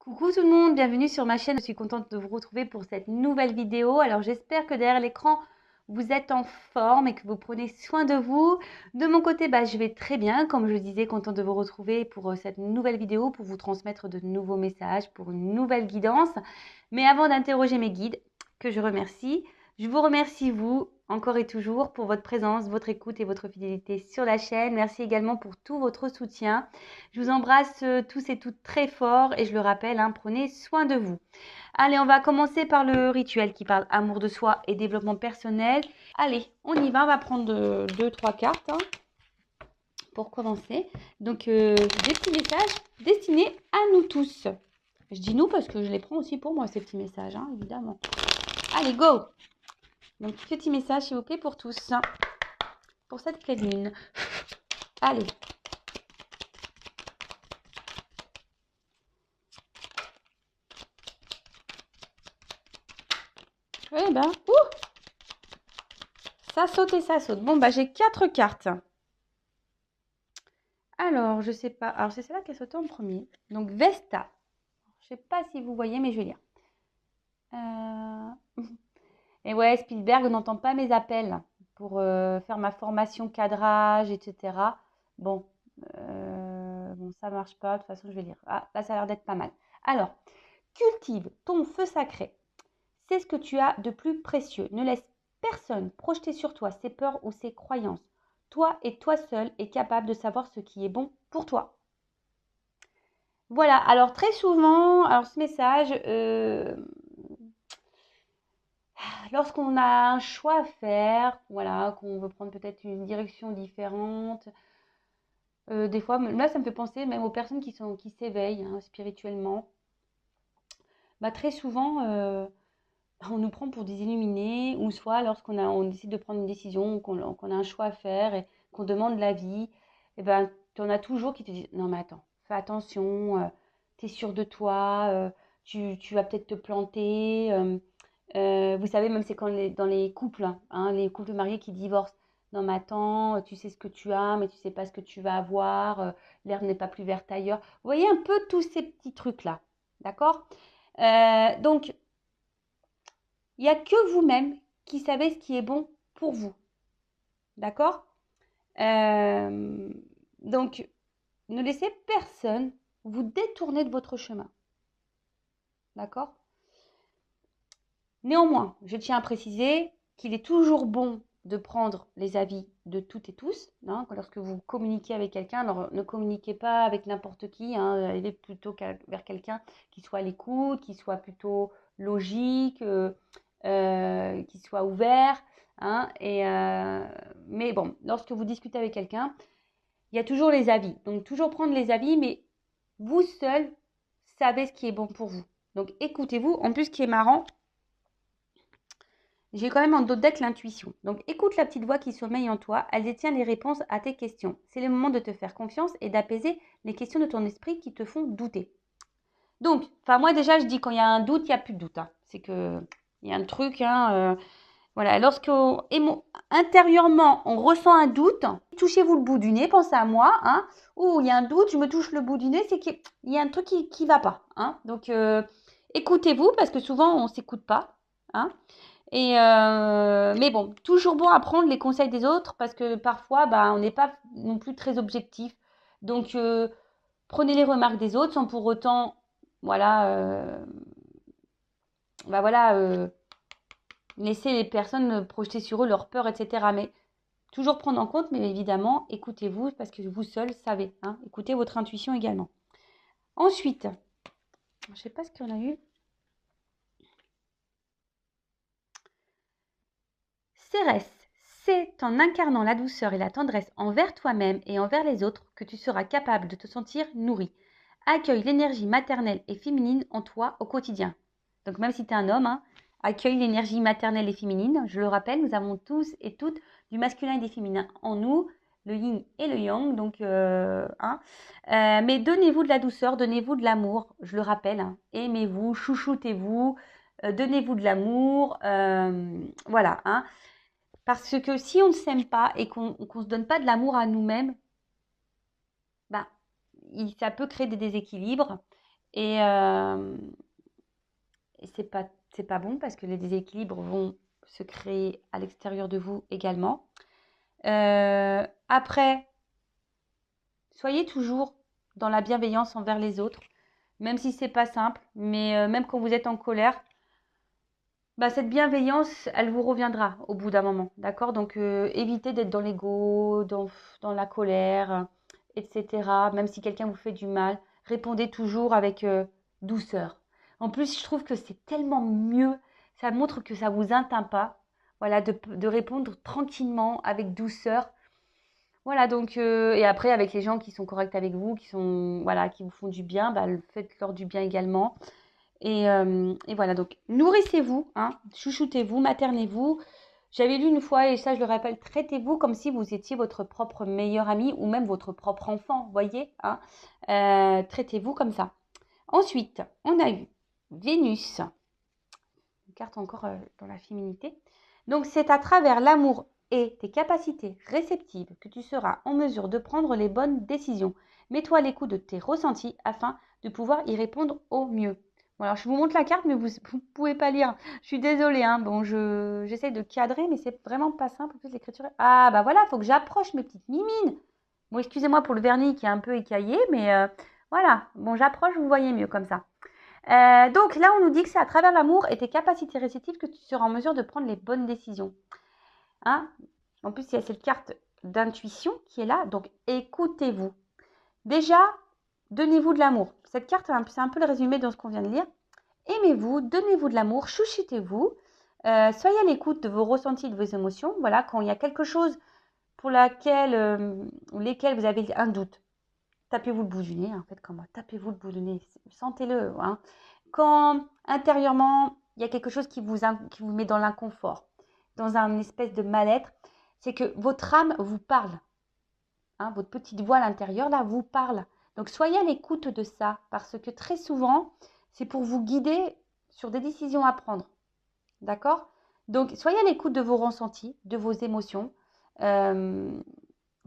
Coucou tout le monde, bienvenue sur ma chaîne. Je suis contente de vous retrouver pour cette nouvelle vidéo. Alors j'espère que derrière l'écran, vous êtes en forme et que vous prenez soin de vous. De mon côté, je vais très bien. Comme je disais, contente de vous retrouver pour cette nouvelle vidéo, pour vous transmettre de nouveaux messages, pour une nouvelle guidance. Mais avant d'interroger mes guides, que je remercie, je vous remercie vous, encore et toujours, pour votre présence, votre écoute et votre fidélité sur la chaîne. Merci également pour tout votre soutien. Je vous embrasse tous et toutes très fort et je le rappelle, prenez soin de vous. Allez, on va commencer par le rituel qui parle amour de soi et développement personnel. Allez, on y va, on va prendre 2-3 cartes pour commencer. Donc, des petits messages destinés à nous tous. Je dis nous parce que je les prends aussi pour moi, ces petits messages, évidemment. Allez, go! Donc, petit message, s'il vous plaît, pour tous. Pour cette pleine lune. Allez. Eh ben, ça saute et ça saute. Bon, j'ai 4 cartes. Alors, je sais pas. Alors, c'est celle-là qui a sauté en premier. Donc, Vesta. Je sais pas si vous voyez, mais je vais lire. Et ouais, Spielberg n'entend pas mes appels pour faire ma formation cadrage, etc. Bon, ça marche pas. De toute façon, je vais lire. Ah, là, ça a l'air d'être pas mal. Alors, cultive ton feu sacré. C'est ce que tu as de plus précieux. Ne laisse personne projeter sur toi ses peurs ou ses croyances. Toi et toi seul es capable de savoir ce qui est bon pour toi. Voilà, alors très souvent, ce message, lorsqu'on a un choix à faire, voilà, qu'on veut prendre peut-être une direction différente, des fois, là ça me fait penser même aux personnes qui s'éveillent spirituellement. Très souvent, on nous prend pour des illuminés, ou soit on décide de prendre une décision, qu'on a un choix à faire et qu'on demande l'avis, et tu en as toujours qui te disent non mais attends, fais attention, tu es sûr de toi, tu vas peut-être te planter. Vous savez, même c'est quand dans les couples, les couples mariés qui divorcent. Non mais attends, tu sais ce que tu as, mais tu sais pas ce que tu vas avoir, l'herbe n'est pas plus verte ailleurs. Vous voyez un peu tous ces petits trucs-là, d'accord? Donc, il n'y a que vous-même qui savez ce qui est bon pour vous. D'accord? Donc, ne laissez personne vous détourner de votre chemin. D'accord? Néanmoins, je tiens à préciser qu'il est toujours bon de prendre les avis de toutes et tous. Lorsque vous communiquez avec quelqu'un, alors ne communiquez pas avec n'importe qui. Allez plutôt vers quelqu'un qui soit à l'écoute, qui soit plutôt logique, qui soit ouvert. Mais bon, lorsque vous discutez avec quelqu'un, il y a toujours les avis. Donc, toujours prendre les avis, mais vous seul savez ce qui est bon pour vous. Donc, écoutez-vous. En plus, ce qui est marrant, j'ai quand même en dos de deck l'intuition. Donc, écoute la petite voix qui sommeille en toi. Elle détient les réponses à tes questions. C'est le moment de te faire confiance et d'apaiser les questions de ton esprit qui te font douter. Donc, moi déjà, je dis quand il y a un doute, il n'y a plus de doute. C'est que il y a un truc, voilà, lorsque intérieurement, on ressent un doute, touchez-vous le bout du nez, pensez à moi, il y a un doute, je me touche le bout du nez, c'est qu'il y a un truc qui ne va pas. Donc, écoutez-vous, parce que souvent, on ne s'écoute pas. Mais bon, toujours bon à prendre les conseils des autres, parce que parfois, on n'est pas non plus très objectif. Donc, prenez les remarques des autres sans pour autant, laisser les personnes projeter sur eux leurs peurs, etc. Mais toujours prendre en compte, mais évidemment, écoutez-vous parce que vous seul savez. Écoutez votre intuition également. Ensuite, je ne sais pas ce qu'il y en a eu. Cérès, c'est en incarnant la douceur et la tendresse envers toi-même et envers les autres que tu seras capable de te sentir nourri. Accueille l'énergie maternelle et féminine en toi au quotidien. Donc même si tu es un homme, accueille l'énergie maternelle et féminine. Je le rappelle, nous avons tous et toutes du masculin et du féminin en nous, le yin et le yang. Donc, mais donnez-vous de la douceur, donnez-vous de l'amour. Je le rappelle, aimez-vous, chouchoutez-vous, donnez-vous de l'amour. Voilà. Parce que si on ne s'aime pas et qu'on ne se donne pas de l'amour à nous-mêmes, ça peut créer des déséquilibres Et c'est pas bon parce que les déséquilibres vont se créer à l'extérieur de vous également. Après, soyez toujours dans la bienveillance envers les autres, même si c'est pas simple, mais même quand vous êtes en colère, bah, cette bienveillance, elle vous reviendra au bout d'un moment, d'accord? Donc, évitez d'être dans l'ego, dans la colère, etc. Même si quelqu'un vous fait du mal, répondez toujours avec douceur. En plus, je trouve que c'est tellement mieux, ça montre que ça vous atteint pas, voilà, de répondre tranquillement, avec douceur. Voilà, donc, et après, avec les gens qui sont corrects avec vous, voilà, qui vous font du bien, bah, faites-leur du bien également. Et voilà, donc nourrissez-vous, hein, chouchoutez-vous, maternez-vous. J'avais lu une fois, et ça je le rappelle, traitez-vous comme si vous étiez votre propre meilleur ami ou même votre propre enfant, voyez, hein. Traitez-vous comme ça. Ensuite, on a eu Vénus, une carte encore dans la féminité. Donc c'est à travers l'amour et tes capacités réceptives que tu seras en mesure de prendre les bonnes décisions. Mets-toi à l'écoute de tes ressentis afin de pouvoir y répondre au mieux. Bon, alors je vous montre la carte, mais vous ne pouvez pas lire. Je suis désolée, hein. Bon, j'essaie de cadrer, mais c'est vraiment pas simple. En plus, l'écriture Ah, bah voilà, il faut que j'approche mes petites mimines. Bon, excusez-moi pour le vernis qui est un peu écaillé, mais voilà. Bon, j'approche, vous voyez mieux comme ça. Donc là, on nous dit que c'est à travers l'amour et tes capacités réceptives que tu seras en mesure de prendre les bonnes décisions. Hein? En plus, il y a cette carte d'intuition qui est là. Donc, écoutez-vous. Déjà, donnez-vous de l'amour. Cette carte, c'est un peu le résumé de ce qu'on vient de lire. Aimez-vous, donnez-vous de l'amour, chouchoutez-vous. Soyez à l'écoute de vos ressentis, de vos émotions. Voilà, quand il y a quelque chose pour lesquels vous avez un doute, tapez-vous le bout du nez, en fait, comme moi. Tapez-vous le bout du nez. Sentez-le. Hein. Quand intérieurement, il y a quelque chose qui vous met dans l'inconfort, dans un espèce de mal-être, c'est que votre âme vous parle. Hein, votre petite voix à l'intérieur, là, vous parle. Donc, soyez à l'écoute de ça, parce que très souvent, c'est pour vous guider sur des décisions à prendre. D'accord? Donc, soyez à l'écoute de vos ressentis, de vos émotions,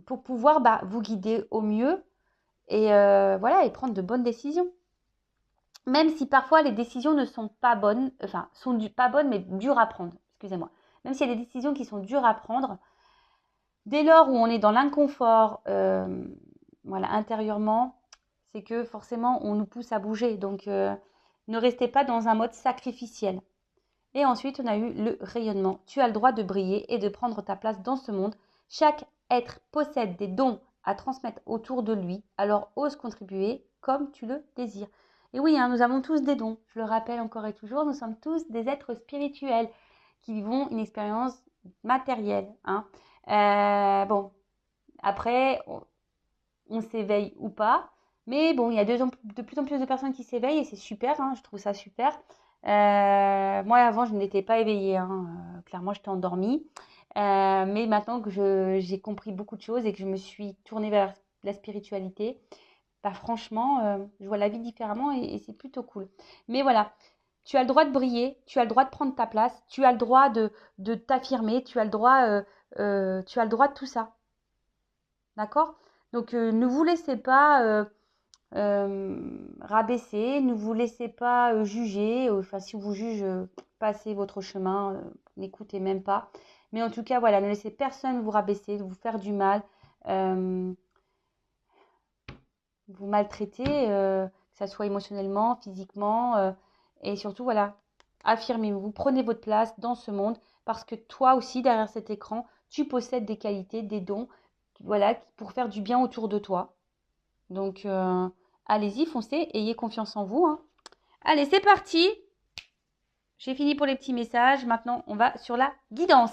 pour pouvoir vous guider au mieux et voilà, et prendre de bonnes décisions. Même si parfois les décisions ne sont pas bonnes, enfin, pas bonnes, mais dures à prendre, excusez-moi. Même s'il y a des décisions qui sont dures à prendre, dès lors où on est dans l'inconfort, voilà, intérieurement, c'est que forcément, on nous pousse à bouger. Donc, ne restez pas dans un mode sacrificiel. Et ensuite, on a eu le rayonnement. Tu as le droit de briller et de prendre ta place dans ce monde. Chaque être possède des dons à transmettre autour de lui. Alors, ose contribuer comme tu le désires. Et oui, hein, nous avons tous des dons. Je le rappelle encore et toujours, nous sommes tous des êtres spirituels qui vivons une expérience matérielle. Hein. Bon, après, on s'éveille ou pas. Mais bon, il y a de plus en plus de personnes qui s'éveillent et c'est super, hein, je trouve ça super. Moi, avant, je n'étais pas éveillée, hein, clairement, j'étais endormie. Mais maintenant que j'ai compris beaucoup de choses et que je me suis tournée vers la spiritualité, bah, franchement, je vois la vie différemment et c'est plutôt cool. Mais voilà, tu as le droit de briller, tu as le droit de prendre ta place, tu as le droit de t'affirmer, tu as le droit de tout ça. D'accord? Donc, ne vous laissez pas rabaisser, ne vous laissez pas juger. Enfin, si vous juge, passez votre chemin, n'écoutez même pas. Mais en tout cas, voilà, ne laissez personne vous rabaisser, vous faire du mal, vous maltraiter, que ça soit émotionnellement, physiquement. Et surtout, voilà, affirmez-vous, prenez votre place dans ce monde parce que toi aussi, derrière cet écran, tu possèdes des qualités, des dons, voilà, pour faire du bien autour de toi. Donc, allez-y, foncez, ayez confiance en vous. Hein. Allez, c'est parti. J'ai fini pour les petits messages. Maintenant, on va sur la guidance.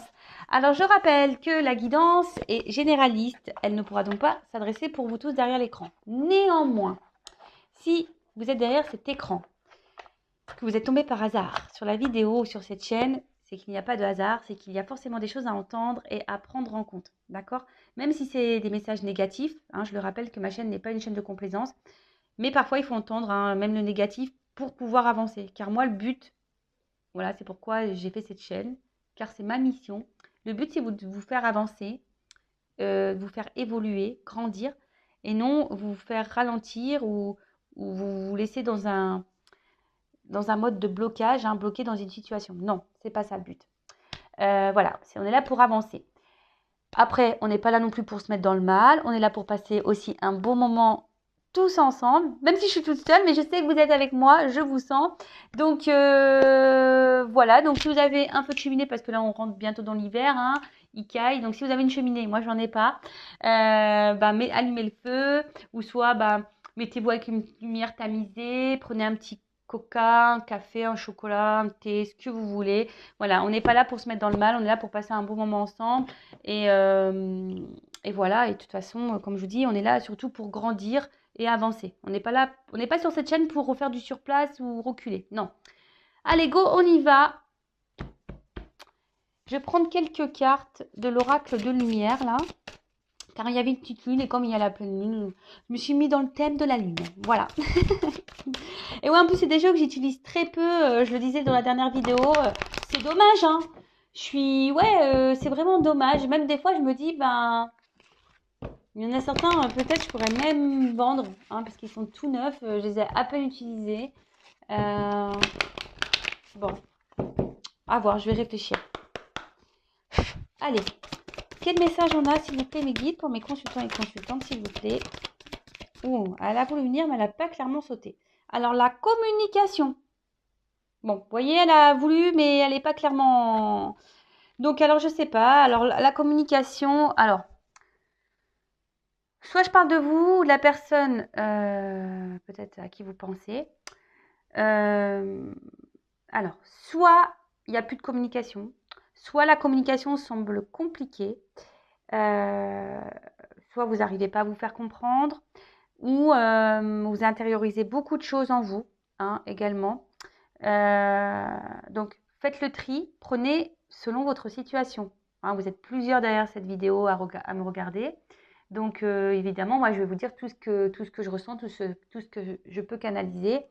Alors, je rappelle que la guidance est généraliste. Elle ne pourra donc pas s'adresser pour vous tous derrière l'écran. Néanmoins, si vous êtes derrière cet écran, que vous êtes tombé par hasard sur la vidéo ou sur cette chaîne, c'est qu'il n'y a pas de hasard, c'est qu'il y a forcément des choses à entendre et à prendre en compte. D'accord? Même si c'est des messages négatifs, hein, je le rappelle que ma chaîne n'est pas une chaîne de complaisance, mais parfois il faut entendre hein, même le négatif pour pouvoir avancer. Car moi, le but, voilà, c'est pourquoi j'ai fait cette chaîne, car c'est ma mission. Le but, c'est de vous faire avancer, de vous faire évoluer, grandir, et non vous faire ralentir ou ou vous vous laissez dans un mode de blocage, hein, bloqué dans une situation. Non, c'est pas ça le but. Voilà, on est là pour avancer. Après, on n'est pas là non plus pour se mettre dans le mal. On est là pour passer aussi un bon moment tous ensemble. Même si je suis toute seule, mais je sais que vous êtes avec moi, je vous sens. Donc voilà, donc si vous avez un feu de cheminée, parce que là on rentre bientôt dans l'hiver, hein, il caille. Donc si vous avez une cheminée, moi j'en ai pas, allumez le feu. Ou soit mettez-vous avec une lumière tamisée, prenez un petit coca, un café, un chocolat, un thé, ce que vous voulez. Voilà, on n'est pas là pour se mettre dans le mal, on est là pour passer un bon moment ensemble. Et voilà, et de toute façon, comme je vous dis, on est là surtout pour grandir et avancer. On n'est pas là, on n'est pas sur cette chaîne pour refaire du surplace ou reculer. Non. Allez, go, on y va. Je vais prendre quelques cartes de l'oracle de lumière, là. Car il y avait une petite lune, et comme il y a la pleine lune, je me suis mis dans le thème de la lune. Voilà. Et ouais, en plus, c'est des jeux que j'utilise très peu. Je le disais dans la dernière vidéo. C'est dommage, hein. C'est vraiment dommage. Même des fois, je me dis, il y en a certains, peut-être, je pourrais même vendre, hein, parce qu'ils sont tout neufs. Je les ai à peine utilisés. Bon, à voir, je vais réfléchir. Allez, quel message on a, s'il vous plaît, mes guides, pour mes consultants et consultantes, s'il vous plaît. Oh, elle a voulu venir, mais elle n'a pas clairement sauté. Alors, la communication. Bon, vous voyez, elle a voulu, mais elle n'est pas clairement... Donc, alors, je sais pas. Alors, la communication, alors... Soit je parle de vous, de la personne peut-être à qui vous pensez. Alors, soit il n'y a plus de communication, soit la communication semble compliquée, soit vous n'arrivez pas à vous faire comprendre, ou vous intériorisez beaucoup de choses en vous, hein, également. Donc, faites le tri, prenez selon votre situation. Hein, vous êtes plusieurs derrière cette vidéo à me regarder. Donc, évidemment, moi, je vais vous dire tout ce que je ressens, tout ce que je peux canaliser.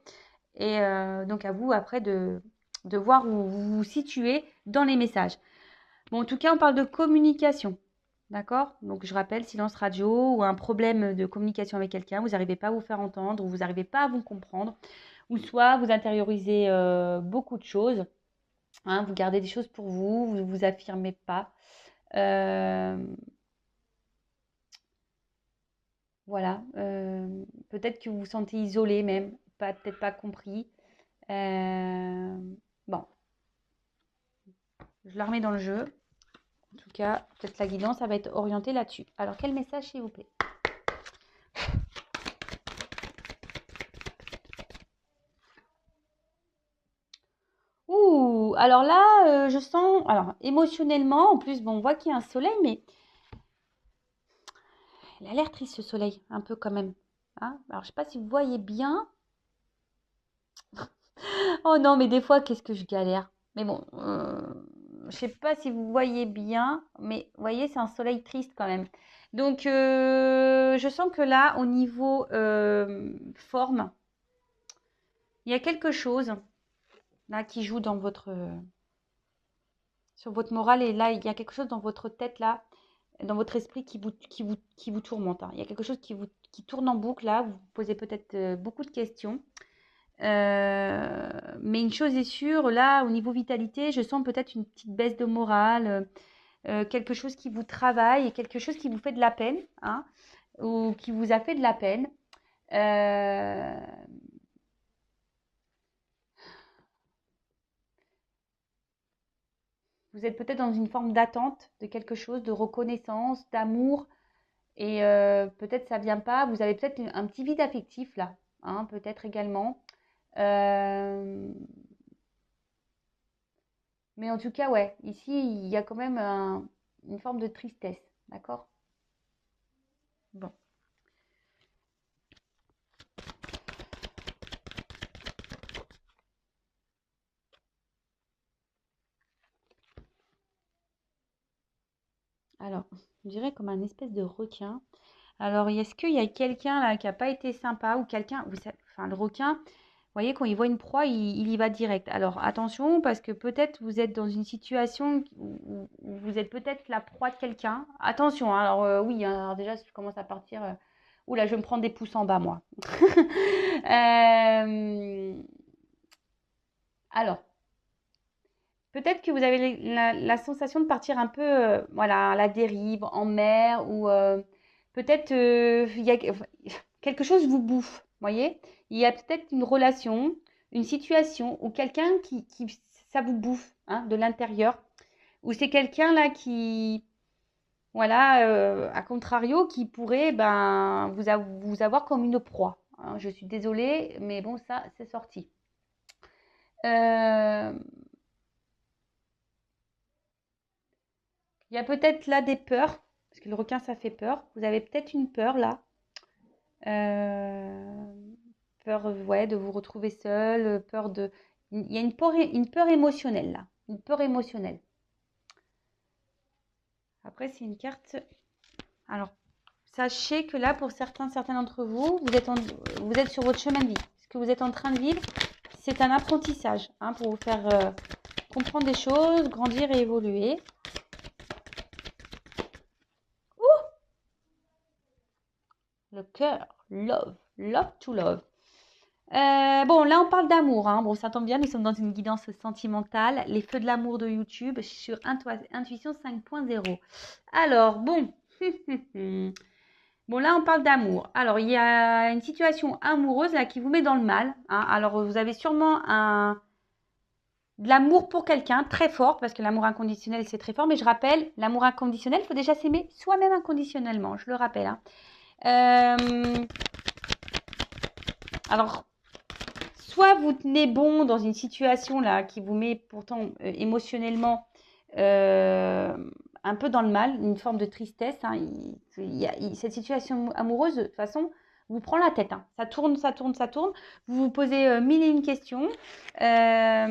Et donc, à vous, après, de voir où vous vous situez dans les messages. Bon, en tout cas, on parle de communication. D'accord? Donc, je rappelle, silence radio ou un problème de communication avec quelqu'un, vous n'arrivez pas à vous faire entendre ou vous n'arrivez pas à vous comprendre. Ou soit vous intériorisez beaucoup de choses. Hein, vous gardez des choses pour vous, vous ne vous affirmez pas. Voilà. Peut-être que vous vous sentez isolé même, peut-être pas compris. Bon, je la remets dans le jeu. En tout cas, peut-être la guidance, ça va être orienté là-dessus. Alors, quel message, s'il vous plaît? Ouh, alors là, je sens, alors émotionnellement, en plus, bon, on voit qu'il y a un soleil, mais il a l'air triste ce soleil, un peu quand même. Hein, alors, je ne sais pas si vous voyez bien. Oh non, mais des fois, qu'est-ce que je galère. Mais bon, je ne sais pas si vous voyez bien, mais vous voyez, c'est un soleil triste quand même. Donc, je sens que là, au niveau forme, il y a quelque chose là qui joue dans sur votre morale. Et là, il y a quelque chose dans votre tête là, dans votre esprit qui vous tourmente. Hein. Il y a quelque chose qui tourne en boucle là. Vous vous posez peut-être beaucoup de questions. Mais une chose est sûre, là, au niveau vitalité, je sens peut-être une petite baisse de morale, quelque chose qui vous travaille et quelque chose qui vous fait de la peine, hein, ou qui vous a fait de la peine. Euh, vous êtes peut-être dans une forme d'attente de quelque chose, de reconnaissance, d'amour, et peut-être ça vient pas. Vous avez peut-être un petit vide affectif là, hein, peut-être également. Euh, Mais en tout cas, ouais, ici, il y a quand même une forme de tristesse, d'accord? Bon. Alors, je dirais comme un espèce de requin. Alors, est-ce qu'il y a quelqu'un là qui n'a pas été sympa ou quelqu'un, enfin le requin, vous voyez, quand il voit une proie, il y va direct. Alors, attention, parce que peut-être vous êtes dans une situation où vous êtes peut-être la proie de quelqu'un. Attention, hein, alors oui, hein, alors déjà, si je commence à partir, Oula, je vais me prendre des pouces en bas, moi. Alors, peut-être que vous avez la sensation de partir un peu voilà, à la dérive, en mer, ou peut-être il y a quelque chose vous bouffe, voyez? Il y a peut-être une relation, une situation, ou quelqu'un ça vous bouffe hein, de l'intérieur, ou c'est quelqu'un là qui, voilà, à contrario, qui pourrait vous avoir comme une proie. Hein. Je suis désolée, mais bon, ça, c'est sorti. Euh, Il y a peut-être là des peurs, parce que le requin, ça fait peur. Vous avez peut-être une peur là. Euh, peur, ouais, de vous retrouver seul, peur de... Il y a une peur émotionnelle là. Une peur émotionnelle. Après, c'est une carte... Alors, sachez que là, pour certains d'entre vous, vous êtes sur votre chemin de vie. Ce que vous êtes en train de vivre, c'est un apprentissage hein, pour vous faire comprendre des choses, grandir et évoluer. Le cœur, love, love to love. Bon, là, on parle d'amour. Hein. Bon, ça tombe bien, nous sommes dans une guidance sentimentale. Les feux de l'amour de YouTube sur Intuition 5.0. Alors, bon. Bon, là, on parle d'amour. Alors, il y a une situation amoureuse là qui vous met dans le mal. Hein. Alors, vous avez sûrement de l'amour pour quelqu'un très fort, parce que l'amour inconditionnel, c'est très fort. Mais je rappelle, l'amour inconditionnel, il faut déjà s'aimer soi-même inconditionnellement. Je le rappelle. Hein. Alors, soit vous tenez bon dans une situation là qui vous met pourtant émotionnellement un peu dans le mal, une forme de tristesse. Hein, cette situation amoureuse, de toute façon, vous prend la tête. Hein. Ça tourne, ça tourne, ça tourne. Vous vous posez mille et une questions. Ça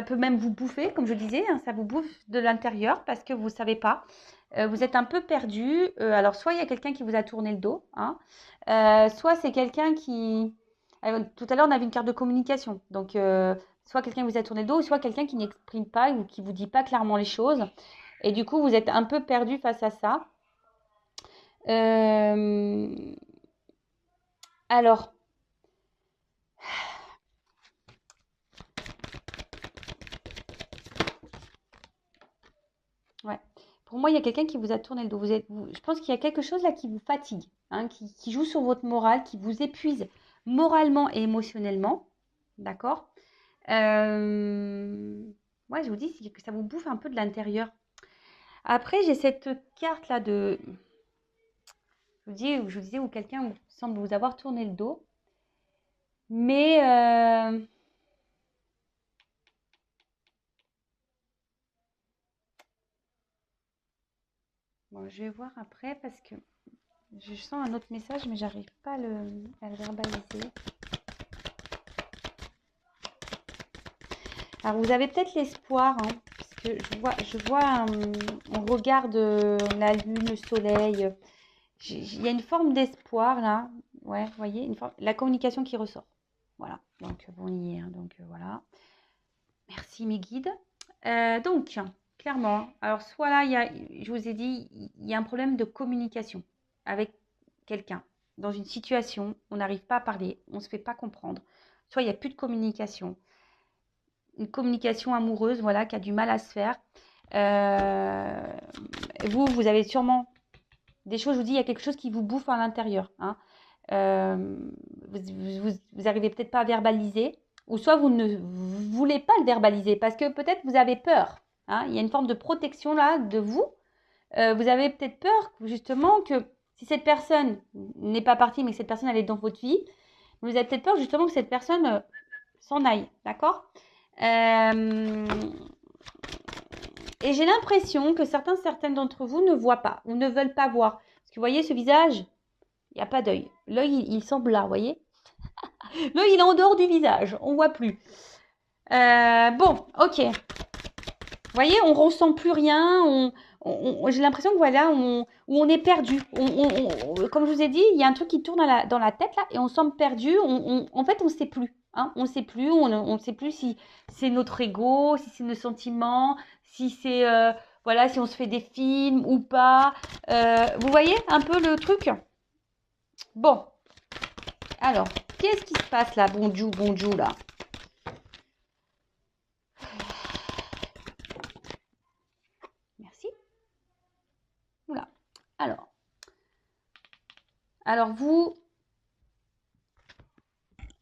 peut même vous bouffer, comme je disais. Hein, ça vous bouffe de l'intérieur parce que vous ne savez pas. Vous êtes un peu perdu. Alors, soit il y a quelqu'un qui vous a tourné le dos, hein, soit c'est quelqu'un qui... tout à l'heure, on avait une carte de communication. Donc, soit quelqu'un qui vous a tourné le dos, soit quelqu'un qui n'exprime pas ou qui ne vous dit pas clairement les choses. Et du coup, vous êtes un peu perdu face à ça. Alors, ouais. Pour moi, il y a quelqu'un qui vous a tourné le dos. Je pense qu'il y a quelque chose là qui vous fatigue, hein, qui joue sur votre morale, qui vous épuise moralement et émotionnellement. D'accord. Ouais, je vous dis que ça vous bouffe un peu de l'intérieur. Après, j'ai cette carte là de... Je vous disais où quelqu'un semble vous avoir tourné le dos. Mais... Bon, je vais voir après parce que je sens un autre message, mais j'arrive pas à le verbaliser. Alors, vous avez peut-être l'espoir, hein, parce que je vois on regarde la lune, le soleil. Il y a une forme d'espoir là. Ouais, vous voyez, la communication qui ressort. Voilà, donc bon, on y est. Hein, donc voilà. Merci mes guides. Donc, clairement, alors soit là, je vous ai dit, il y a un problème de communication avec quelqu'un. Dans une situation, on n'arrive pas à parler, on ne se fait pas comprendre. Soit il n'y a plus de communication. Une communication amoureuse, voilà, qui a du mal à se faire. Vous avez sûrement des choses, je vous dis, il y a quelque chose qui vous bouffe à l'intérieur. Hein. Vous n'arrivez peut-être pas à verbaliser, ou soit vous ne voulez pas le verbaliser, parce que peut-être vous avez peur. Hein. Il y a une forme de protection là de vous. Vous avez peut-être peur, justement, que si cette personne n'est pas partie, mais que cette personne elle est dans votre vie, vous avez peut-être peur, justement, que cette personne s'en aille. D'accord. Et j'ai l'impression que certaines d'entre vous ne voient pas ou ne veulent pas voir. Parce que vous voyez ce visage, il n'y a pas d'œil. L'œil, il semble là, vous voyez. L'œil, il est en dehors du visage, on ne voit plus. Bon, ok. Vous voyez, on ne ressent plus rien. J'ai l'impression que voilà, on est perdu. Comme je vous ai dit, il y a un truc qui tourne dans la tête là et on semble perdu. En fait, on ne sait plus. Hein, on ne sait plus. On ne sait plus si c'est notre ego, si c'est nos sentiments, si c'est voilà, si on se fait des films ou pas. Vous voyez un peu le truc? Bon, alors, qu'est-ce qui se passe là, bonjour là? Merci. Oula. Alors vous,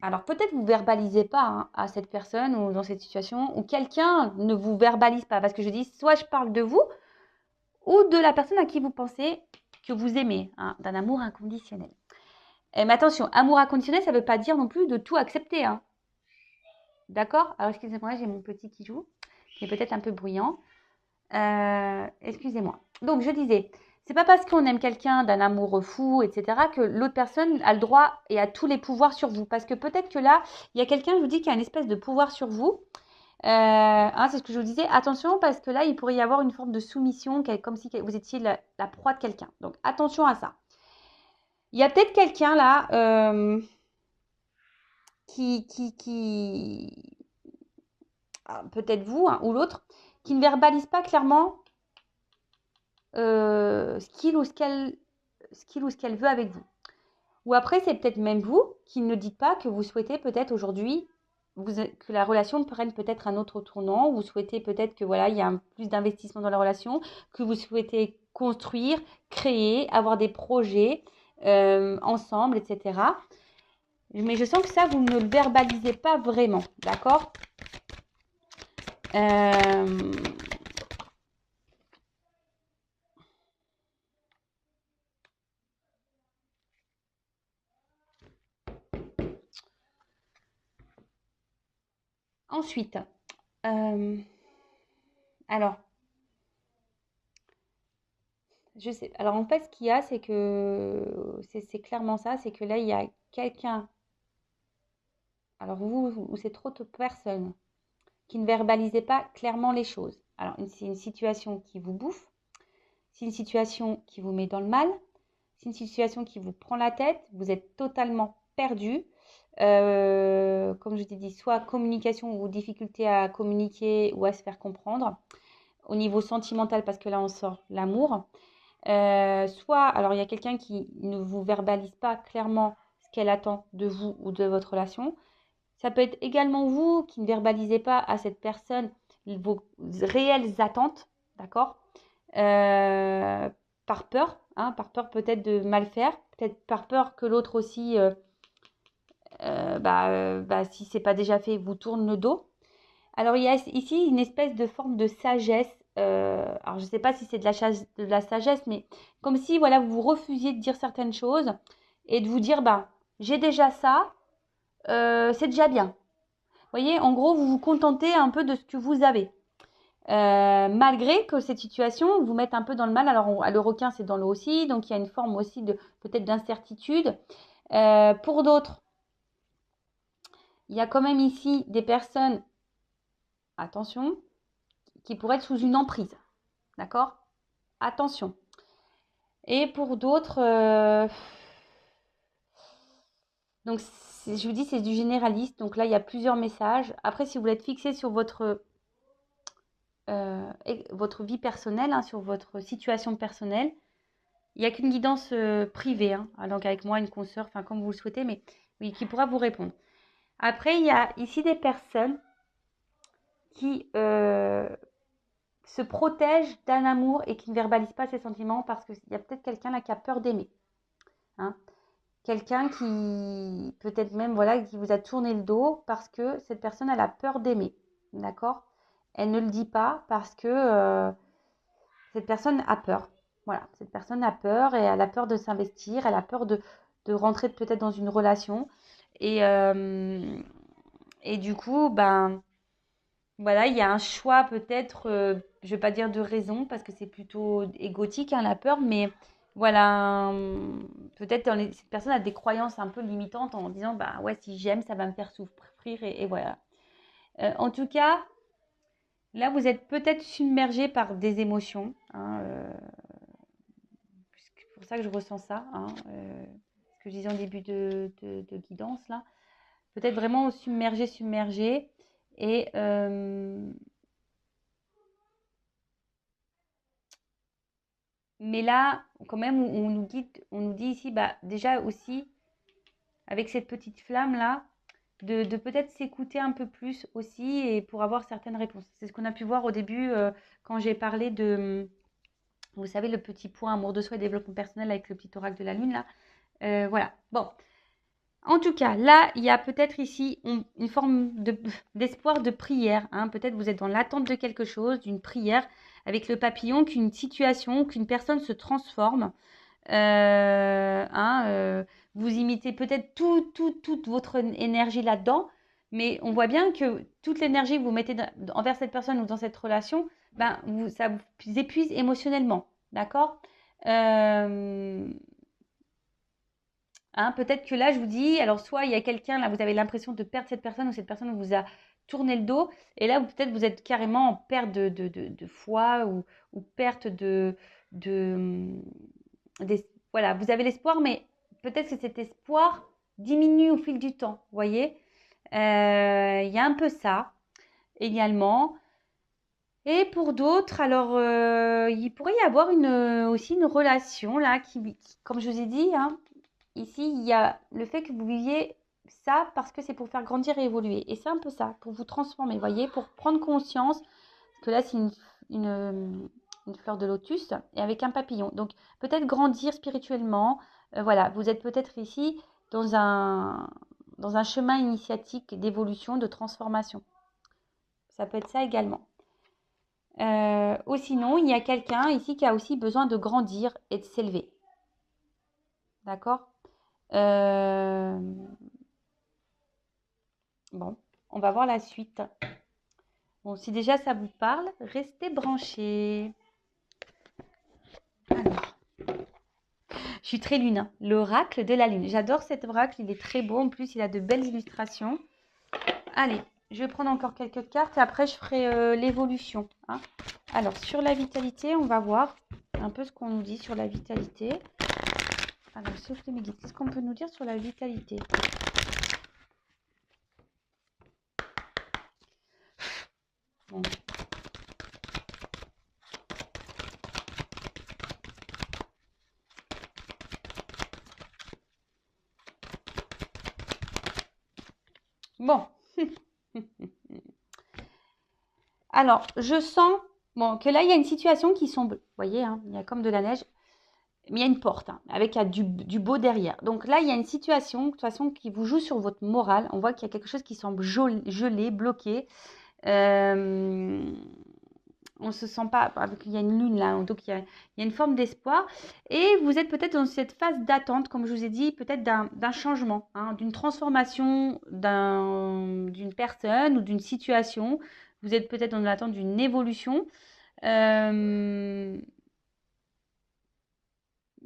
alors peut-être vous verbalisez pas hein, à cette personne ou dans cette situation, ou quelqu'un ne vous verbalise pas, parce que je dis, soit je parle de vous, ou de la personne à qui vous pensez que vous aimez, hein, d'un amour inconditionnel. Mais attention, amour inconditionnel, ça ne veut pas dire non plus de tout accepter. Hein. D'accord? Alors excusez-moi, j'ai mon petit qui joue, qui est peut-être un peu bruyant. Excusez-moi. Donc je disais, c'est pas parce qu'on aime quelqu'un d'un amour fou, etc., que l'autre personne a le droit et a tous les pouvoirs sur vous. Parce que peut-être que là, il y a quelqu'un, je vous dis, qui a une espèce de pouvoir sur vous. Hein, c'est ce que je vous disais. Attention, parce que là, il pourrait y avoir une forme de soumission, comme si vous étiez la proie de quelqu'un. Donc attention à ça. Il y a peut-être quelqu'un là qui peut-être vous hein, ou l'autre, qui ne verbalise pas clairement ce qu'il ou ce qu'elle veut avec vous. Ou après, c'est peut-être même vous qui ne dites pas que vous souhaitez peut-être aujourd'hui que la relation prenne peut-être un autre tournant, vous souhaitez peut-être que voilà, il y a plus d'investissement dans la relation, que vous souhaitez construire, créer, avoir des projets ensemble, etc. Mais je sens que ça, vous ne le verbalisez pas vraiment, d'accord? Ensuite, alors, je sais. Alors en fait, ce qu'il y a, c'est que c'est clairement ça, c'est que là, il y a quelqu'un, alors vous, ou c'est trop de personnes qui ne verbalisez pas clairement les choses. Alors, c'est une situation qui vous bouffe, c'est une situation qui vous met dans le mal, c'est une situation qui vous prend la tête, vous êtes totalement perdu. Comme je t'ai dit, soit communication ou difficulté à communiquer ou à se faire comprendre. Au niveau sentimental, parce que là, on sort l'amour. Soit, alors il y a quelqu'un qui ne vous verbalise pas clairement ce qu'elle attend de vous ou de votre relation. Ça peut être également vous qui ne verbalisez pas à cette personne vos réelles attentes, d'accord? Par peur, hein, par peur peut-être de mal faire, peut-être par peur que l'autre aussi, si c'est pas déjà fait, vous tourne le dos. Alors il y a ici une espèce de forme de sagesse. Alors je ne sais pas si c'est de la sagesse, mais comme si voilà vous refusiez de dire certaines choses et de vous dire bah j'ai déjà ça, c'est déjà bien. Vous voyez, en gros, vous vous contentez un peu de ce que vous avez. Malgré que cette situation vous mette un peu dans le mal. Alors, le requin, c'est dans l'eau aussi, donc il y a une forme aussi de peut-être d'incertitude. Pour d'autres, il y a quand même ici des personnes, attention, qui pourraient être sous une emprise. D'accord? Attention. Et pour d'autres, donc je vous dis, c'est du généraliste. Donc là, il y a plusieurs messages. Après, si vous voulez être fixé sur votre vie personnelle, hein, sur votre situation personnelle, il n'y a qu'une guidance privée, hein, donc avec moi, une consoeur, enfin comme vous le souhaitez, mais oui, qui pourra vous répondre. Après, il y a ici des personnes qui se protègent d'un amour et qui ne verbalisent pas ses sentiments parce qu'il y a peut-être quelqu'un là qui a peur d'aimer. Hein. Quelqu'un qui, peut-être même, voilà, qui vous a tourné le dos parce que cette personne, elle a peur d'aimer. D'accord? Elle ne le dit pas parce que cette personne a peur. Voilà, cette personne a peur et elle a peur de s'investir, elle a peur de rentrer peut-être dans une relation. Et du coup, ben voilà, il y a un choix peut-être, je ne vais pas dire de raison parce que c'est plutôt égotique, hein, la peur, mais voilà, peut-être cette personne a des croyances un peu limitantes en disant, bah ouais, si j'aime, ça va me faire souffrir et voilà. En tout cas, là, vous êtes peut-être submergé par des émotions, hein, c'est pour ça que je ressens ça, hein, ce que je disais en début de guidance, là. Peut-être vraiment submergé. Et Mais là, quand même, on nous dit ici, bah, déjà aussi, avec cette petite flamme-là, de peut-être s'écouter un peu plus aussi et pour avoir certaines réponses. C'est ce qu'on a pu voir au début quand j'ai parlé de, vous savez, le petit point amour de soi et développement personnel avec le petit oracle de la lune, là. Voilà. Bon. En tout cas, là, il y a peut-être ici une forme d'espoir de prière, hein. Peut-être vous êtes dans l'attente de quelque chose, d'une prière, avec le papillon, qu'une situation, qu'une personne se transforme. Hein, vous imitez peut-être toute votre énergie là-dedans, mais on voit bien que toute l'énergie que vous mettez envers cette personne ou dans cette relation, ben, ça vous épuise émotionnellement. D'accord. Hein, peut-être que là, je vous dis, alors soit il y a quelqu'un, là, vous avez l'impression de perdre cette personne ou cette personne vous a tourné le dos, et là, peut-être vous êtes carrément en perte de foi ou perte de, voilà, vous avez l'espoir, mais peut-être que cet espoir diminue au fil du temps, vous voyez. Il y a un peu ça également. Et pour d'autres, alors, il pourrait y avoir aussi une relation là comme je vous ai dit, hein, ici, il y a le fait que vous viviez ça parce que c'est pour faire grandir et évoluer. Et c'est un peu ça, pour vous transformer, vous voyez, pour prendre conscience, parce que là, c'est une fleur de lotus et avec un papillon. Donc, peut-être grandir spirituellement. Voilà, vous êtes peut-être ici dans un chemin initiatique d'évolution, de transformation. Ça peut être ça également. Ou sinon, il y a quelqu'un ici qui a aussi besoin de grandir et de s'élever. D'accord. Bon, on va voir la suite. Bon, si déjà ça vous parle, restez branchés. Alors, je suis très lune, hein. L'oracle de la lune. J'adore cet oracle, il est très beau. En plus, il a de belles illustrations. Allez, je vais prendre encore quelques cartes et après, je ferai l'évolution, hein. Alors, sur la vitalité, on va voir un peu ce qu'on nous dit sur la vitalité. Alors, sauf les guides, qu'est-ce qu'on peut nous dire sur la vitalité? Bon. Bon. Alors, je sens bon, que là, il y a une situation qui sombre. Vous voyez, hein, il y a comme de la neige. Mais il y a une porte, hein, avec du beau derrière. Donc là, il y a une situation, de toute façon, qui vous joue sur votre morale. On voit qu'il y a quelque chose qui semble gelé, bloqué. On ne se sent pas, il y a une lune là, donc il y a une forme d'espoir. Et vous êtes peut-être dans cette phase d'attente, comme je vous ai dit, peut-être d'un changement, hein, d'une transformation d'une personne ou d'une situation. Vous êtes peut-être dans l'attente d'une évolution.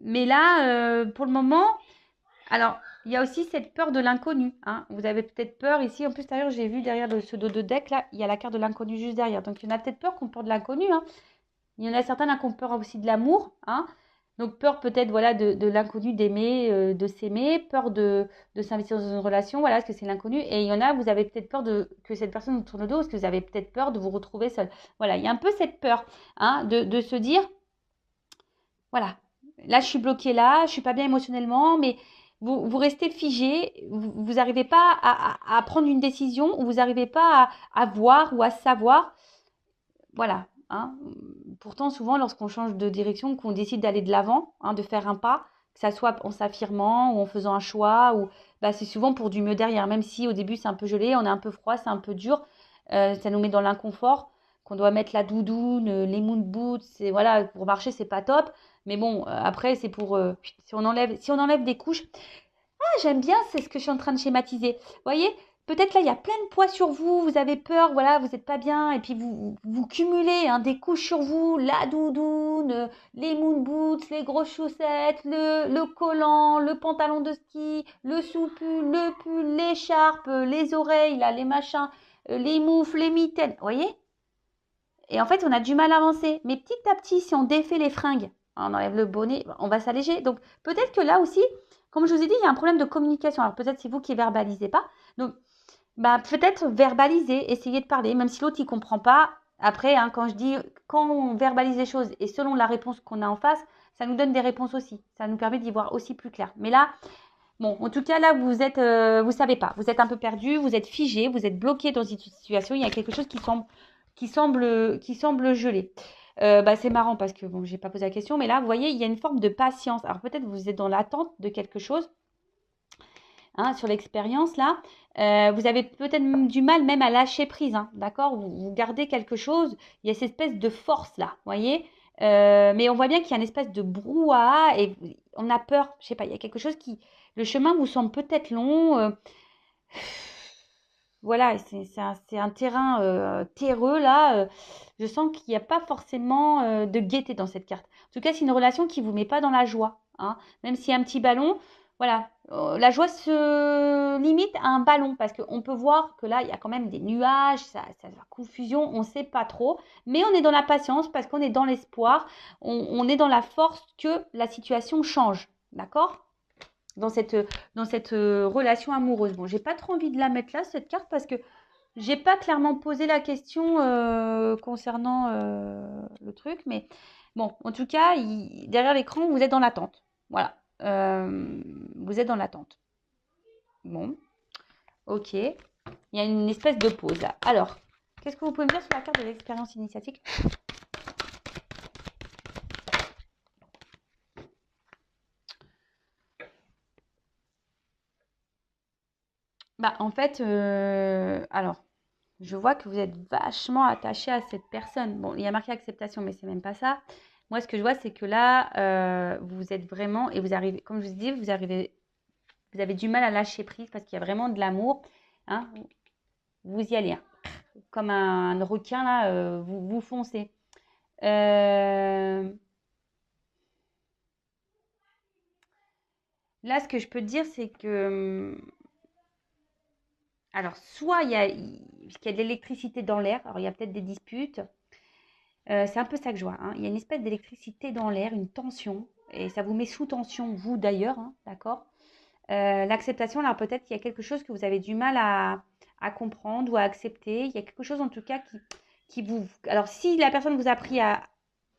Mais là, pour le moment, alors, il y a aussi cette peur de l'inconnu, hein. Vous avez peut-être peur ici. En plus, d'ailleurs, j'ai vu derrière ce dos de deck, là, il y a la carte de l'inconnu juste derrière. Donc, il y en a peut-être peur qu'on peur de l'inconnu, hein. Il y en a certains là qui ont peur aussi de l'amour, hein. Donc, peur peut-être, voilà, de l'inconnu, d'aimer, de s'aimer, peur de s'investir dans une relation, voilà, parce que c'est l'inconnu. Et il y en a, vous avez peut-être peur que cette personne vous tourne le dos, parce que vous avez peut-être peur de vous retrouver seul. Voilà, il y a un peu cette peur, hein, de se dire, voilà, là, je suis bloquée là, je suis pas bien émotionnellement, mais vous restez figé, vous n'arrivez pas à prendre une décision, ou vous n'arrivez pas à voir ou à savoir. Voilà, hein. Pourtant, souvent, lorsqu'on change de direction, qu'on décide d'aller de l'avant, hein, de faire un pas, que ça soit en s'affirmant ou en faisant un choix, ou bah, c'est souvent pour du mieux derrière. Même si au début c'est un peu gelé, on est un peu froid, c'est un peu dur, ça nous met dans l'inconfort, qu'on doit mettre la doudoune, les moon boots, voilà, pour marcher c'est pas top. Mais bon, après c'est pour si on enlève des couches. Ah, j'aime bien, c'est ce que je suis en train de schématiser. Vous voyez, peut-être là, il y a plein de poids sur vous, vous avez peur, voilà, vous n'êtes pas bien, et puis vous cumulez, hein, des couches sur vous, la doudoune, les moon boots, les grosses chaussettes, le collant, le pantalon de ski, le sous-pull, le pull, l'écharpe, les oreilles, là, les machins, les moufles, les mitaines, vous voyez? Et en fait, on a du mal à avancer. Mais petit à petit, si on défait les fringues, on enlève le bonnet, on va s'alléger. Donc, peut-être que là aussi, comme je vous ai dit, il y a un problème de communication. Alors, peut-être c'est vous qui verbalisez pas. Donc, bah, peut-être verbaliser, essayer de parler, même si l'autre, il comprend pas. Après, hein, quand on verbalise les choses et selon la réponse qu'on a en face, ça nous donne des réponses aussi. Ça nous permet d'y voir aussi plus clair. Mais là, bon, en tout cas, là, vous êtes, vous savez pas. Vous êtes un peu perdu, vous êtes figé, vous êtes bloqué dans une situation. Il y a quelque chose qui semble gelé. C'est marrant parce que, bon, j'ai pas posé la question, mais là, vous voyez, il y a une forme de patience. Alors, peut-être vous êtes dans l'attente de quelque chose. Hein, sur l'expérience là, vous avez peut-être du mal même à lâcher prise, hein, d'accord, vous gardez quelque chose, il y a cette espèce de force là, vous voyez, mais on voit bien qu'il y a une espèce de brouhaha et on a peur, je sais pas, il y a quelque chose qui, le chemin vous semble peut-être long, voilà, c'est un terrain terreux là, je sens qu'il n'y a pas forcément de gaieté dans cette carte. En tout cas, c'est une relation qui ne vous met pas dans la joie, hein, même s'il y a un petit ballon. Voilà, la joie se limite à un ballon parce qu'on peut voir que là, il y a quand même des nuages, ça la confusion, on ne sait pas trop. Mais on est dans la patience parce qu'on est dans l'espoir, on est dans la force que la situation change. D'accord? Dans cette relation amoureuse. Bon, j'ai pas trop envie de la mettre là, cette carte, parce que j'ai pas clairement posé la question concernant le truc. Mais bon, en tout cas, derrière l'écran, vous êtes dans l'attente. Voilà. Vous êtes dans l'attente. Bon, ok. Il y a une espèce de pause là. Alors, qu'est-ce que vous pouvez me dire sur la carte de l'expérience initiatique? En fait, alors, je vois que vous êtes vachement attaché à cette personne. Bon, il y a marqué acceptation, mais c'est même pas ça. Moi, ce que je vois, c'est que là, vous êtes vraiment, et vous arrivez, comme je vous dis, vous avez du mal à lâcher prise parce qu'il y a vraiment de l'amour. Hein, vous y allez, hein. Comme un requin, là, vous foncez. Là, ce que je peux te dire, c'est que, alors, soit puisqu'il y a de l'électricité dans l'air, alors il y a peut-être des disputes. C'est un peu ça que je vois, hein. Il y a une espèce d'électricité dans l'air, une tension, et ça vous met sous tension, vous d'ailleurs, hein, d'accord? L'acceptation, alors peut-être qu'il y a quelque chose que vous avez du mal à comprendre ou à accepter. Il y a quelque chose en tout cas qui vous... Alors si la personne vous a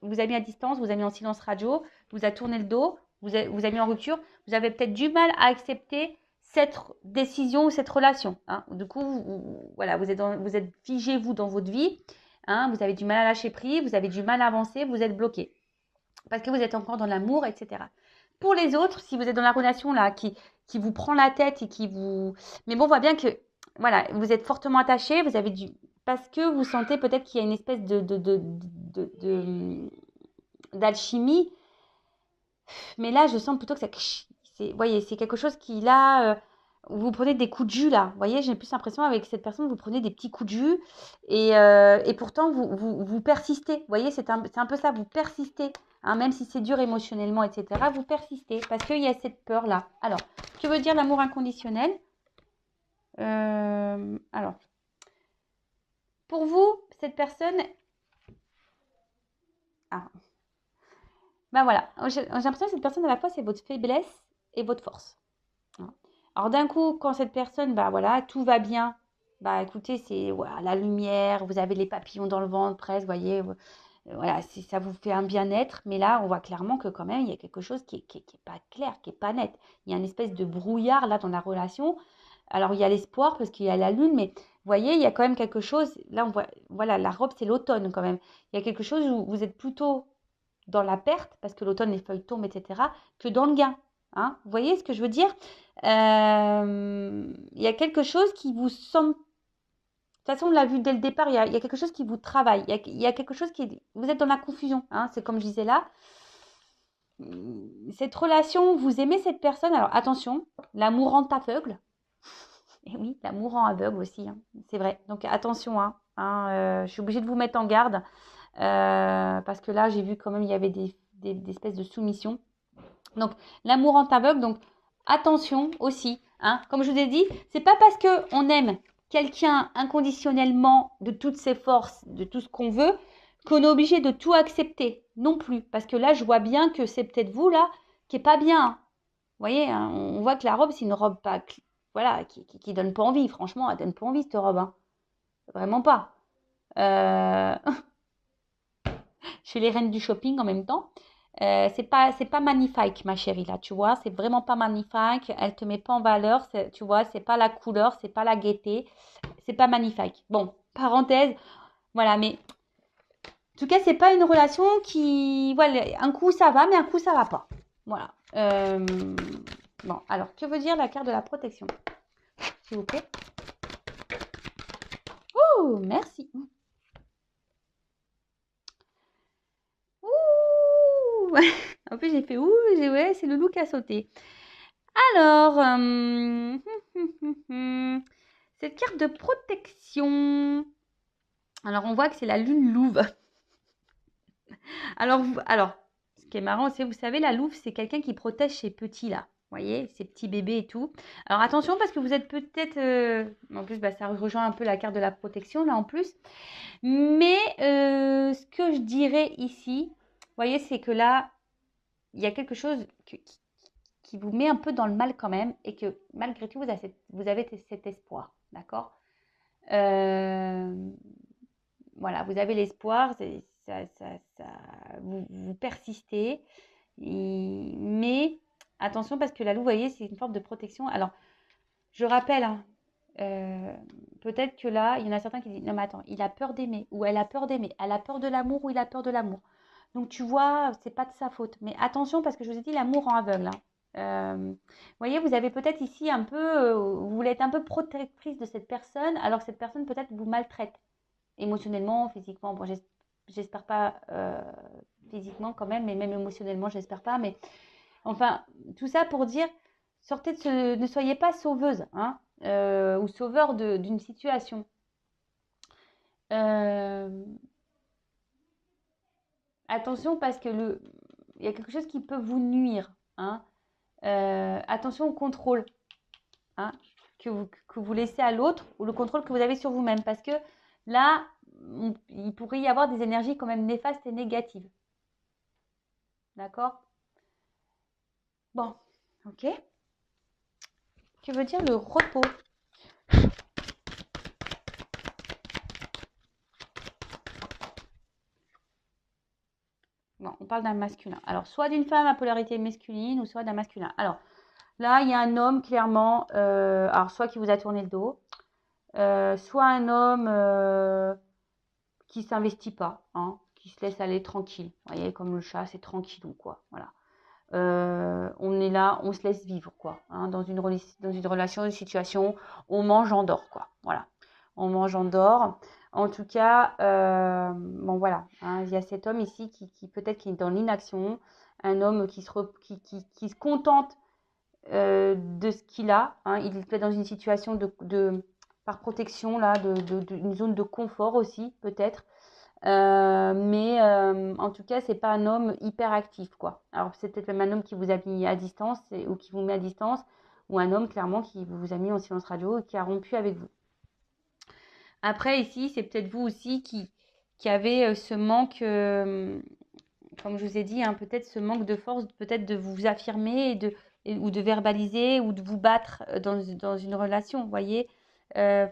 vous a mis à distance, vous a mis en silence radio, vous a tourné le dos, vous a mis en rupture, vous avez peut-être du mal à accepter cette décision ou cette relation, hein. Du coup, voilà, vous êtes figé, vous, dans votre vie, hein, vous avez du mal à lâcher prise, vous avez du mal à avancer, vous êtes bloqué parce que vous êtes encore dans l'amour, etc. Pour les autres, si vous êtes dans la relation là qui vous prend la tête et qui vous... Mais bon, on voit bien que voilà, vous êtes fortement attaché, vous avez du... Parce que vous sentez peut-être qu'il y a une espèce d'alchimie. Mais là, je sens plutôt que ça... Vous voyez, c'est quelque chose qui là... vous prenez des coups de jus là. Vous voyez, j'ai plus l'impression avec cette personne, vous prenez des petits coups de jus et pourtant vous persistez. Vous voyez, c'est un peu ça, vous persistez. Hein, même si c'est dur émotionnellement, etc., vous persistez parce qu'il y a cette peur là. Alors, que veut dire l'amour inconditionnel? Alors, pour vous, cette personne... Ah, voilà, j'ai l'impression que cette personne à la fois c'est votre faiblesse et votre force. Alors d'un coup, quand cette personne, voilà, tout va bien, écoutez, c'est voilà, la lumière, vous avez les papillons dans le ventre presque, vous voyez, voilà, ça vous fait un bien-être. Mais là, on voit clairement que quand même, il y a quelque chose qui est pas clair, qui est pas net. Il y a une espèce de brouillard là dans la relation. Alors il y a l'espoir parce qu'il y a la lune, mais vous voyez, il y a quand même quelque chose. Là, on voit, voilà, la robe, c'est l'automne quand même. Il y a quelque chose où vous êtes plutôt dans la perte, parce que l'automne, les feuilles tombent, etc., que dans le gain. Hein, vous voyez ce que je veux dire? Il y a quelque chose qui vous semble... De toute façon, on l'a vu dès le départ, il y a quelque chose qui vous travaille. Il y a quelque chose qui... Vous êtes dans la confusion, hein, c'est comme je disais là. Cette relation, vous aimez cette personne. Alors attention, l'amour rend aveugle. Et oui, l'amour rend aveugle aussi, hein, c'est vrai. Donc attention, je suis obligée de vous mettre en garde. Parce que là, j'ai vu quand même il y avait des espèces de soumissions. Donc, l'amour rend aveugle. Donc, attention aussi. Hein. Comme je vous ai dit, c'est pas parce qu'on aime quelqu'un inconditionnellement de toutes ses forces, de tout ce qu'on veut, qu'on est obligé de tout accepter non plus. Parce que là, je vois bien que c'est peut-être vous, là, qui est pas bien. Vous voyez, hein, on voit que la robe, c'est une robe pas... Voilà, qui donne pas envie. Franchement, elle donne pas envie, cette robe. Hein. Vraiment pas. Chez les reines du shopping en même temps. c'est pas magnifique, ma chérie, là, tu vois. C'est vraiment pas magnifique. Elle te met pas en valeur, tu vois. C'est pas la couleur, c'est pas la gaieté. C'est pas magnifique. Bon, parenthèse, voilà. Mais en tout cas, c'est pas une relation qui, voilà, un coup ça va, mais un coup ça va pas. Voilà. Bon, alors, que veut dire la carte de la protection, s'il vous plaît? Oh, merci. Ouh. En plus, j'ai fait ouh, ouais, c'est le loup qui a sauté. Alors, cette carte de protection. Alors, on voit que c'est la lune louve. Alors, ce qui est marrant, c'est, vous savez, la louve, c'est quelqu'un qui protège ses petits, là. Vous voyez, ses petits bébés et tout. Alors, attention, parce que vous êtes peut-être... en plus, bah, ça rejoint un peu la carte de la protection, là, en plus. Mais ce que je dirais ici, vous voyez, c'est que là, il y a quelque chose qui vous met un peu dans le mal quand même, et que malgré tout, vous avez cet espoir, d'accord? Voilà, vous avez l'espoir, vous persistez, mais attention parce que la louve, vous voyez, c'est une forme de protection. Alors, je rappelle, hein, peut-être que là, il y en a certains qui disent, non mais attends, il a peur d'aimer, ou elle a peur d'aimer, elle a peur de l'amour, ou il a peur de l'amour. Donc tu vois, c'est pas de sa faute. Mais attention parce que je vous ai dit, l'amour rend aveugle, hein. Vous voyez, vous avez peut-être ici un peu, vous voulez être un peu protectrice de cette personne, alors que cette personne peut-être vous maltraite émotionnellement, physiquement. Bon, j'espère pas physiquement quand même, mais même émotionnellement, j'espère pas. Mais enfin, tout ça pour dire, sortez ne soyez pas sauveuse, hein, ou sauveur d'une situation. Attention parce que il y a quelque chose qui peut vous nuire, hein. Attention au contrôle, hein, que vous laissez à l'autre ou le contrôle que vous avez sur vous-même. Parce que là, il pourrait y avoir des énergies quand même néfastes et négatives. D'accord? Bon, ok. Que veut dire le repos? Bon, on parle d'un masculin. Alors, soit d'une femme à polarité masculine ou soit d'un masculin. Alors, là, il y a un homme clairement, alors soit qui vous a tourné le dos, soit un homme qui ne s'investit pas, hein, qui se laisse aller tranquille. Vous voyez, comme le chat, c'est tranquillou, quoi. Voilà. On est là, on se laisse vivre, quoi. Hein, dans une relation, une situation, on mange, on dort, quoi. Voilà. On mange, on dort. En tout cas, bon voilà, hein, il y a cet homme ici qui peut-être qui est dans l'inaction, un homme qui se contente de ce qu'il a, hein. Il est peut-être dans une situation par protection, là, une zone de confort aussi, peut-être. Mais en tout cas, c'est pas un homme hyper actif, quoi. Alors, c'est peut-être même un homme qui vous a mis à distance ou qui vous met à distance, ou un homme clairement qui vous a mis en silence radio et qui a rompu avec vous. Après, ici, c'est peut-être vous aussi qui avez ce manque, comme je vous ai dit, hein, peut-être ce manque de force, peut-être de vous affirmer ou de verbaliser ou de vous battre dans une relation, vous voyez. Euh,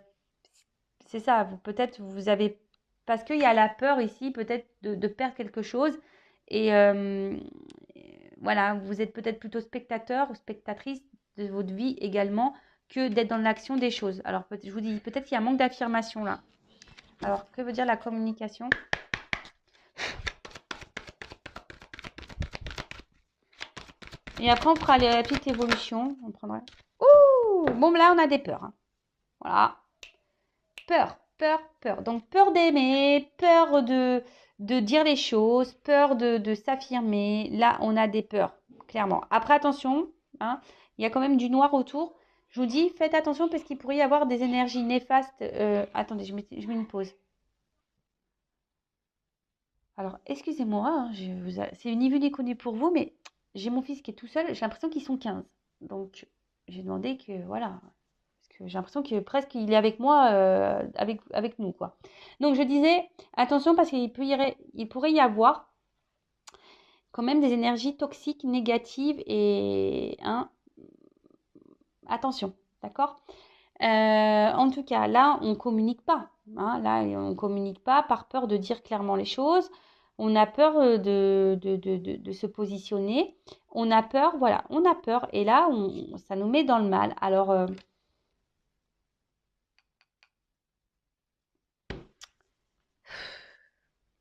c'est ça, peut-être vous avez, parce qu'il y a la peur ici, peut-être de perdre quelque chose. Et voilà, vous êtes peut-être plutôt spectateur ou spectatrice de votre vie également que d'être dans l'action des choses. Alors, je vous dis, peut-être qu'il y a un manque d'affirmation là. Alors, que veut dire la communication? Et après, on fera la petite évolution. On prendra. Ouh! Bon, là, on a des peurs, hein. Voilà. Peur, peur, peur. Donc, peur d'aimer, peur de dire les choses, peur de s'affirmer. Là, on a des peurs, clairement. Après, attention, hein, il y a quand même du noir autour. Je vous dis, faites attention parce qu'il pourrait y avoir des énergies néfastes. Attendez, je mets une pause. Alors, excusez-moi, hein, c'est ni vu ni connu pour vous, mais j'ai mon fils qui est tout seul. J'ai l'impression qu'ils sont 15. Donc, j'ai demandé que, voilà, parce que j'ai l'impression que presque il est avec moi, avec nous, quoi. Donc, je disais, attention parce il pourrait y avoir quand même des énergies toxiques, négatives et, hein, attention, d'accord? En tout cas, là, on communique pas, hein, là, on communique pas par peur de dire clairement les choses. On a peur de se positionner. On a peur, voilà, on a peur. Et là, ça nous met dans le mal. Alors,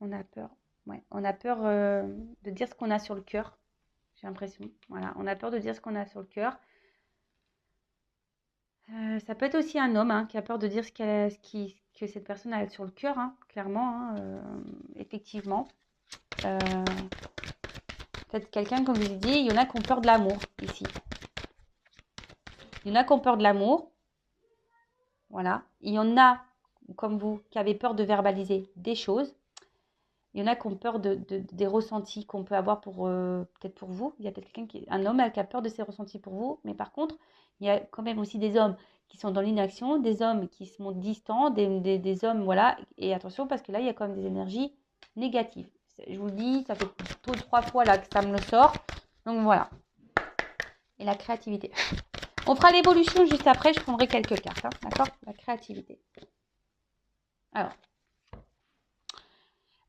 on a peur. Ouais, on a peur de dire ce qu'on a sur le cœur. J'ai l'impression. Voilà, on a peur de dire ce qu'on a sur le cœur. Ça peut être aussi un homme qui a peur de dire que cette personne a sur le cœur, clairement, effectivement. Peut-être quelqu'un, comme je vous ai dit, il y en a qui ont peur de l'amour ici. Il y en a qui ont peur de l'amour. Voilà. Il y en a, comme vous, qui avez peur de verbaliser des choses. Il y en a qui ont peur des ressentis qu'on peut avoir peut-être pour vous. Il y a peut-être un homme qui a peur de ses ressentis pour vous. Mais par contre, il y a quand même aussi des hommes qui sont dans l'inaction, des hommes qui se montrent distants, des hommes, voilà. Et attention, parce que là, il y a quand même des énergies négatives. Je vous le dis, ça fait 3 fois là que ça me le sort. Donc voilà. Et la créativité. On fera l'évolution juste après. Je prendrai quelques cartes. D'accord? La créativité. Alors.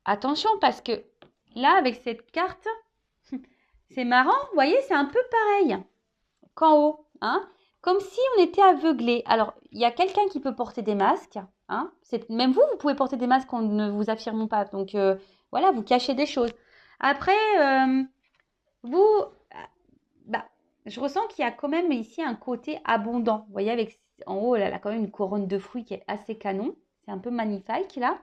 Attention parce que là, avec cette carte, c'est marrant. Vous voyez, c'est un peu pareil qu'en haut. Comme si on était aveuglé. Alors, il y a quelqu'un qui peut porter des masques. Même vous pouvez porter des masques en ne vous affirmant pas. Donc, voilà, vous cachez des choses. Après, vous, je ressens qu'il y a quand même ici un côté abondant. Vous voyez, avec en haut, elle a quand même une couronne de fruits qui est assez canon. C'est un peu magnifique, là.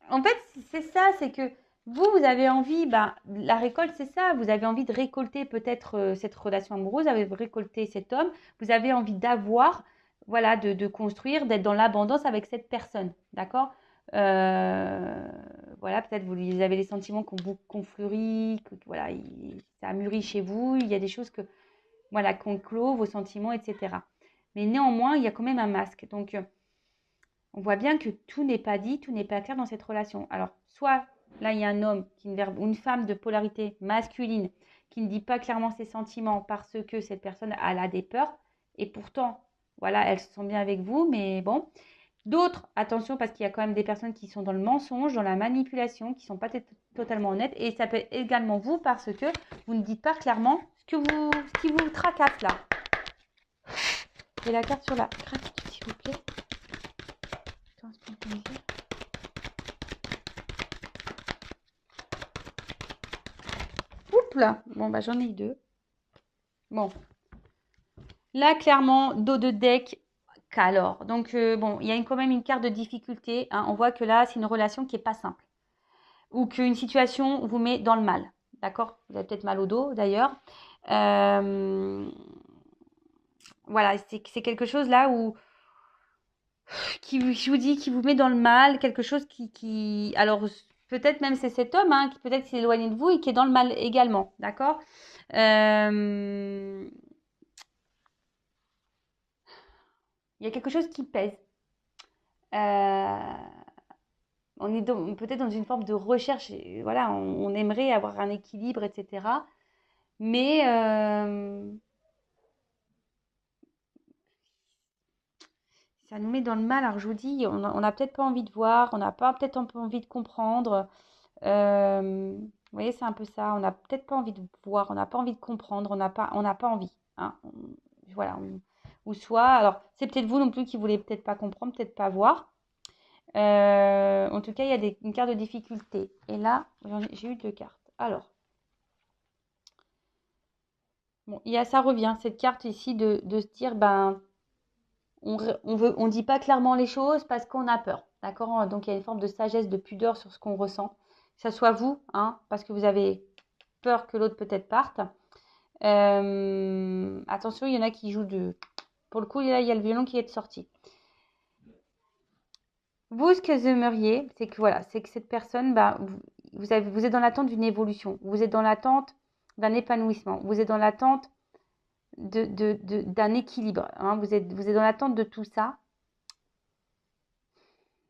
En fait, c'est ça, c'est que vous avez envie, la récolte, c'est ça, vous avez envie de récolter peut-être cette relation amoureuse, vous avez récolté cet homme, vous avez envie d'avoir, voilà, de construire, d'être dans l'abondance avec cette personne, d'accord? Voilà, peut-être vous avez les sentiments qu'on fleurit, que voilà, ça a mûri chez vous, il y a des choses voilà, qu'on clôt, vos sentiments, etc. Mais néanmoins, il y a quand même un masque, donc on voit bien que tout n'est pas dit, tout n'est pas clair dans cette relation. Alors, soit là, il y a un homme ou une femme de polarité masculine qui ne dit pas clairement ses sentiments parce que cette personne elle a des peurs et pourtant, voilà, elles se sent bien avec vous, mais bon. D'autres, attention, parce qu'il y a quand même des personnes qui sont dans le mensonge, dans la manipulation, qui ne sont pas totalement honnêtes. Et ça peut être également vous parce que vous ne dites pas clairement ce qui vous tracasse là. Et la carte sur la gratitude, s'il vous plaît. Oups là. Bon, j'en ai 2. Bon. Là, clairement, dos de deck, alors. Donc, bon, il y a quand même une carte de difficulté. On voit que là, c'est une relation qui n'est pas simple. Ou qu'une situation vous met dans le mal. D'accord? Vous avez peut-être mal au dos, d'ailleurs. Voilà, c'est quelque chose là où je vous dis, qui vous met dans le mal, quelque chose alors peut-être même c'est cet homme qui peut-être s'est éloigné de vous et qui est dans le mal également, d'accord? Il y a quelque chose qui pèse. On est peut-être dans une forme de recherche, voilà, on aimerait avoir un équilibre, etc. Mais ça nous met dans le mal. Alors je vous dis, on n'a peut-être pas envie de voir, on n'a pas peut-être un peu envie de comprendre. Vous voyez, c'est un peu ça. On n'a peut-être pas envie de voir, on n'a pas envie de comprendre, on n'a pas envie. Voilà. Ou soit, alors c'est peut-être vous non plus qui voulez peut-être pas comprendre, peut-être pas voir. En tout cas, il y a une carte de difficulté. Et là, j'ai eu 2 cartes. Alors, bon, ça revient, cette carte ici de se dire, on dit pas clairement les choses parce qu'on a peur. D'accord? Donc, il y a une forme de sagesse, de pudeur sur ce qu'on ressent. Que ça soit vous, parce que vous avez peur que l'autre peut-être parte. Attention, il y en a qui jouent Pour le coup, là, il y a le violon qui est sorti. Vous, ce que vous aimeriez, c'est que voilà, c'est que cette personne, vous êtes dans l'attente d'une évolution. Vous êtes dans l'attente d'un épanouissement. Vous êtes dans l'attente d'un équilibre. Vous êtes dans l'attente de tout ça.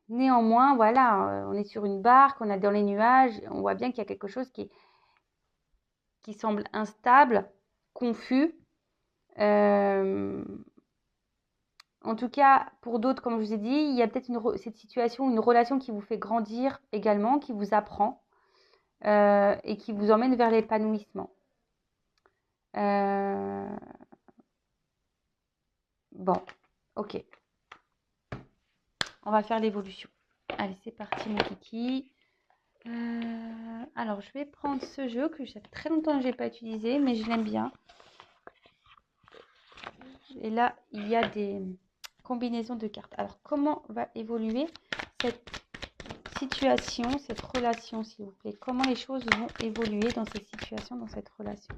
Néanmoins, voilà, on est sur une barque, on est dans les nuages. On voit bien qu'il y a quelque chose qui semble instable, confus. En tout cas, pour d'autres, comme je vous ai dit, il y a peut-être cette situation, une relation qui vous fait grandir également, qui vous apprend et qui vous emmène vers l'épanouissement. Bon, ok. On va faire l'évolution. Allez, c'est parti, mon kiki. Alors, je vais prendre ce jeu que j'ai très longtemps que je n'ai pas utilisé, mais je l'aime bien. Et là, il y a des combinaisons de cartes. Alors, comment va évoluer cette situation, cette relation, s'il vous plaît? Comment les choses vont évoluer dans ces situations, dans cette relation?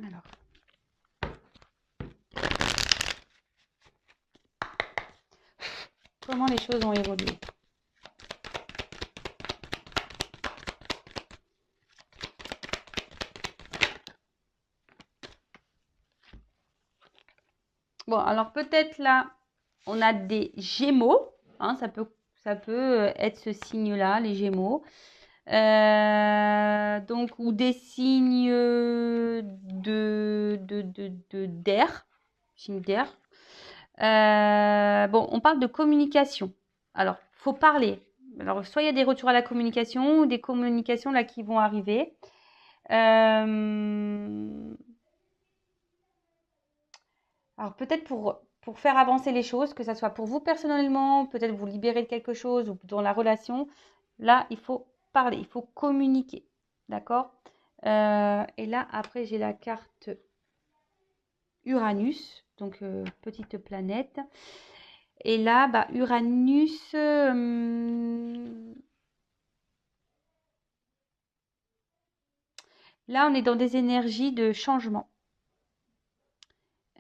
Alors. Comment les choses ont évolué? Bon, alors peut-être là, on a des Gémeaux. Hein, ça peut être ce signe-là, les Gémeaux. Donc, ou des signes d'air. Signes d'air. Bon, on parle de communication. Alors, il faut parler. Alors, soit il y a des retours à la communication ou des communications là qui vont arriver. Alors, peut-être pour faire avancer les choses, que ça soit pour vous personnellement, peut-être vous libérer de quelque chose ou dans la relation, là, il faut parler, il faut communiquer. D'accord? Et là, après, j'ai la carte Uranus, donc petite planète. Et là, bah, Uranus, là, on est dans des énergies de changement,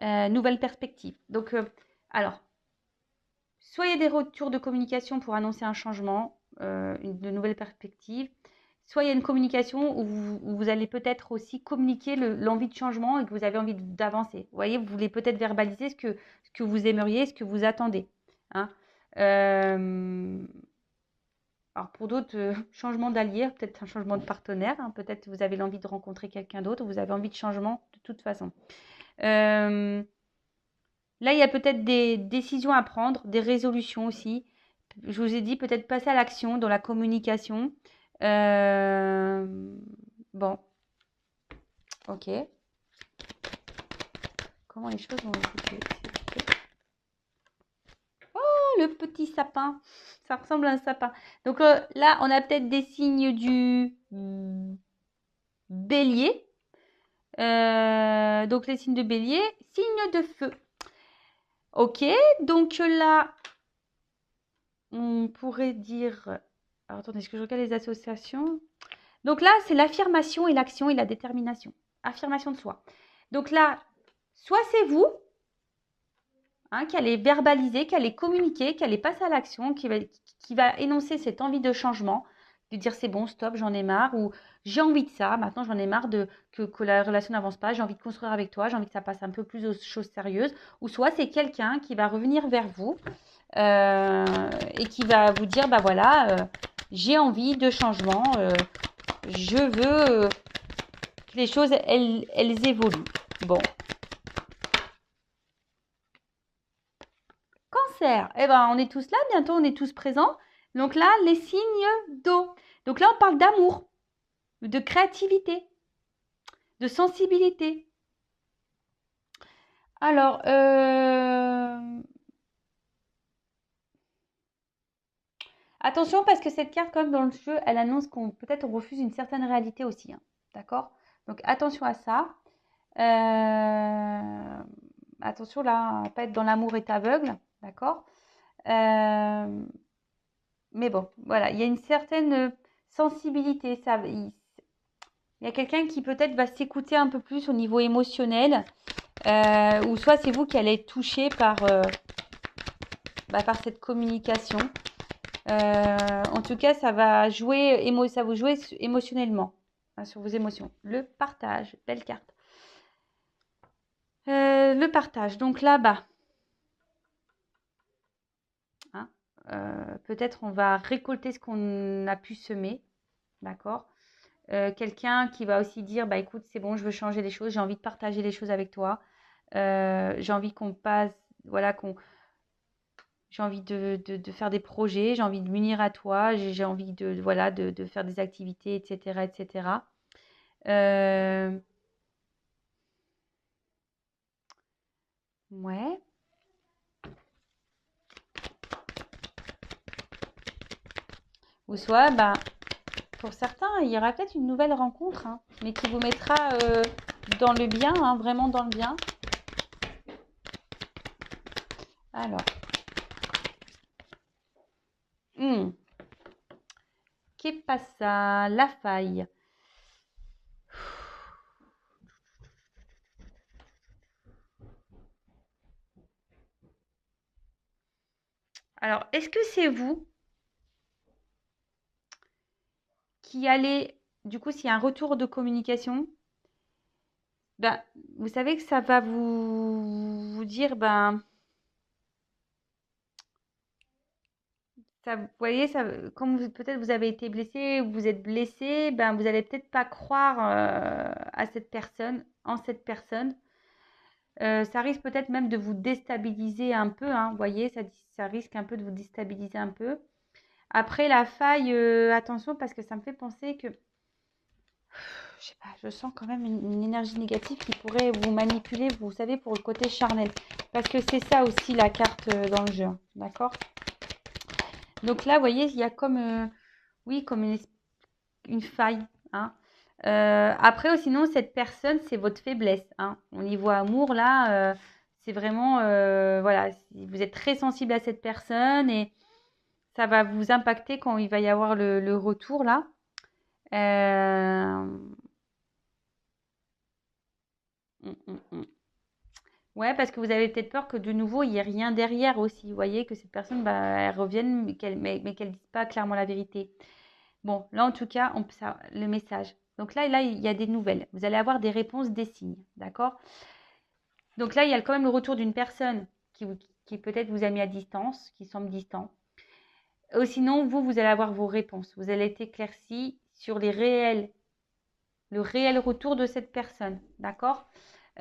nouvelle perspective. Donc, alors, soit il y a des retours de communication pour annoncer un changement, de nouvelles perspectives, soit il y a une communication où vous allez peut-être aussi communiquer l'envie de changement et que vous avez envie d'avancer. Vous voyez, vous voulez peut-être verbaliser ce que vous aimeriez, ce que vous attendez. Hein. Alors pour d'autres, changement d'allié, peut-être un changement de partenaire, hein, peut-être vous avez l'envie de rencontrer quelqu'un d'autre, vous avez envie de changement de toute façon. Là, il y a peut-être des décisions à prendre, des résolutions aussi. Je vous ai dit peut-être passer à l'action dans la communication. Bon, ok. Comment les choses vont évoluer? Oh, le petit sapin. Ça ressemble à un sapin. Donc là, on a peut-être des signes du bélier. Donc les signes de bélier, signes de feu. Ok, donc là, on pourrait dire... Alors attendez, est-ce que je regarde les associations? Donc là, c'est l'affirmation et l'action et la détermination. Affirmation de soi. Donc là, soit c'est vous qui allez verbaliser, qui allez communiquer, qui allez passer à l'action, qui va énoncer cette envie de changement, de dire c'est bon, stop, j'en ai marre, ou j'ai envie de ça, maintenant j'en ai marre que la relation n'avance pas, j'ai envie de construire avec toi, j'ai envie que ça passe un peu plus aux choses sérieuses, ou soit c'est quelqu'un qui va revenir vers vous et qui va vous dire, bah voilà, j'ai envie de changement, je veux que les choses, elles évoluent. Bon. Cancer, eh ben, on est tous là, bientôt on est tous présents. Donc là, les signes d'eau. Donc là, on parle d'amour, de créativité, de sensibilité. Alors, attention parce que cette carte, comme dans le jeu, elle annonce qu'on peut-être on refuse une certaine réalité aussi. Hein. D'accord? Donc attention à ça. Attention là, à pas être dans l'amour est aveugle. D'accord? Mais bon, voilà, il y a une certaine sensibilité. Il y a quelqu'un qui peut-être va s'écouter un peu plus au niveau émotionnel, ou soit c'est vous qui allez être touché par cette communication. En tout cas, ça va jouer, ça vous jouer émotionnellement, hein, sur vos émotions. Le partage, belle carte. Le partage, donc là-bas. Hein, peut-être on va récolter ce qu'on a pu semer, d'accord. Quelqu'un qui va aussi dire, bah écoute, c'est bon, je veux changer les choses, j'ai envie de partager les choses avec toi. J'ai envie qu'on passe, voilà, j'ai envie de faire des projets, j'ai envie de m'unir à toi, j'ai envie voilà, de faire des activités, etc., etc. Ouais. Ou soit, bah, pour certains, il y aura peut-être une nouvelle rencontre, hein, mais qui vous mettra dans le bien, hein, vraiment dans le bien. Alors, qu'est passa la faille? Alors, est-ce que c'est vous qui allez, du coup, s'il y a un retour de communication, ben, vous savez que ça va vous dire, ben, ça, vous voyez, ça, comme peut-être vous avez été blessé ou vous êtes blessé, ben, vous allez peut-être pas croire à cette personne, en cette personne. Ça risque peut-être même de vous déstabiliser un peu, hein, vous voyez, ça risque un peu de vous déstabiliser un peu. Après, la faille, attention, parce que ça me fait penser que, je sais pas, je sens quand même une énergie négative qui pourrait vous manipuler, vous savez, pour le côté charnel. Parce que c'est ça aussi la carte dans le jeu, hein, d'accord? Donc là, vous voyez, il y a comme, oui, comme une faille, hein. Après, sinon, cette personne, c'est votre faiblesse, hein. On y voit amour, là, c'est vraiment, voilà, vous êtes très sensible à cette personne et ça va vous impacter quand il va y avoir le retour, là. Euh, Ouais, parce que vous avez peut-être peur que de nouveau, il n'y ait rien derrière aussi. Vous voyez, que cette personne, bah, elle revienne, mais qu'elle ne dise pas clairement la vérité. Bon, là, en tout cas, le message. Donc là, il y a des nouvelles. Vous allez avoir des réponses, des signes. D'accord? Donc là, il y a quand même le retour d'une personne qui peut-être vous a mis à distance, qui semble distant. Ou sinon, vous allez avoir vos réponses. Vous allez être éclairci sur le réel retour de cette personne. D'accord?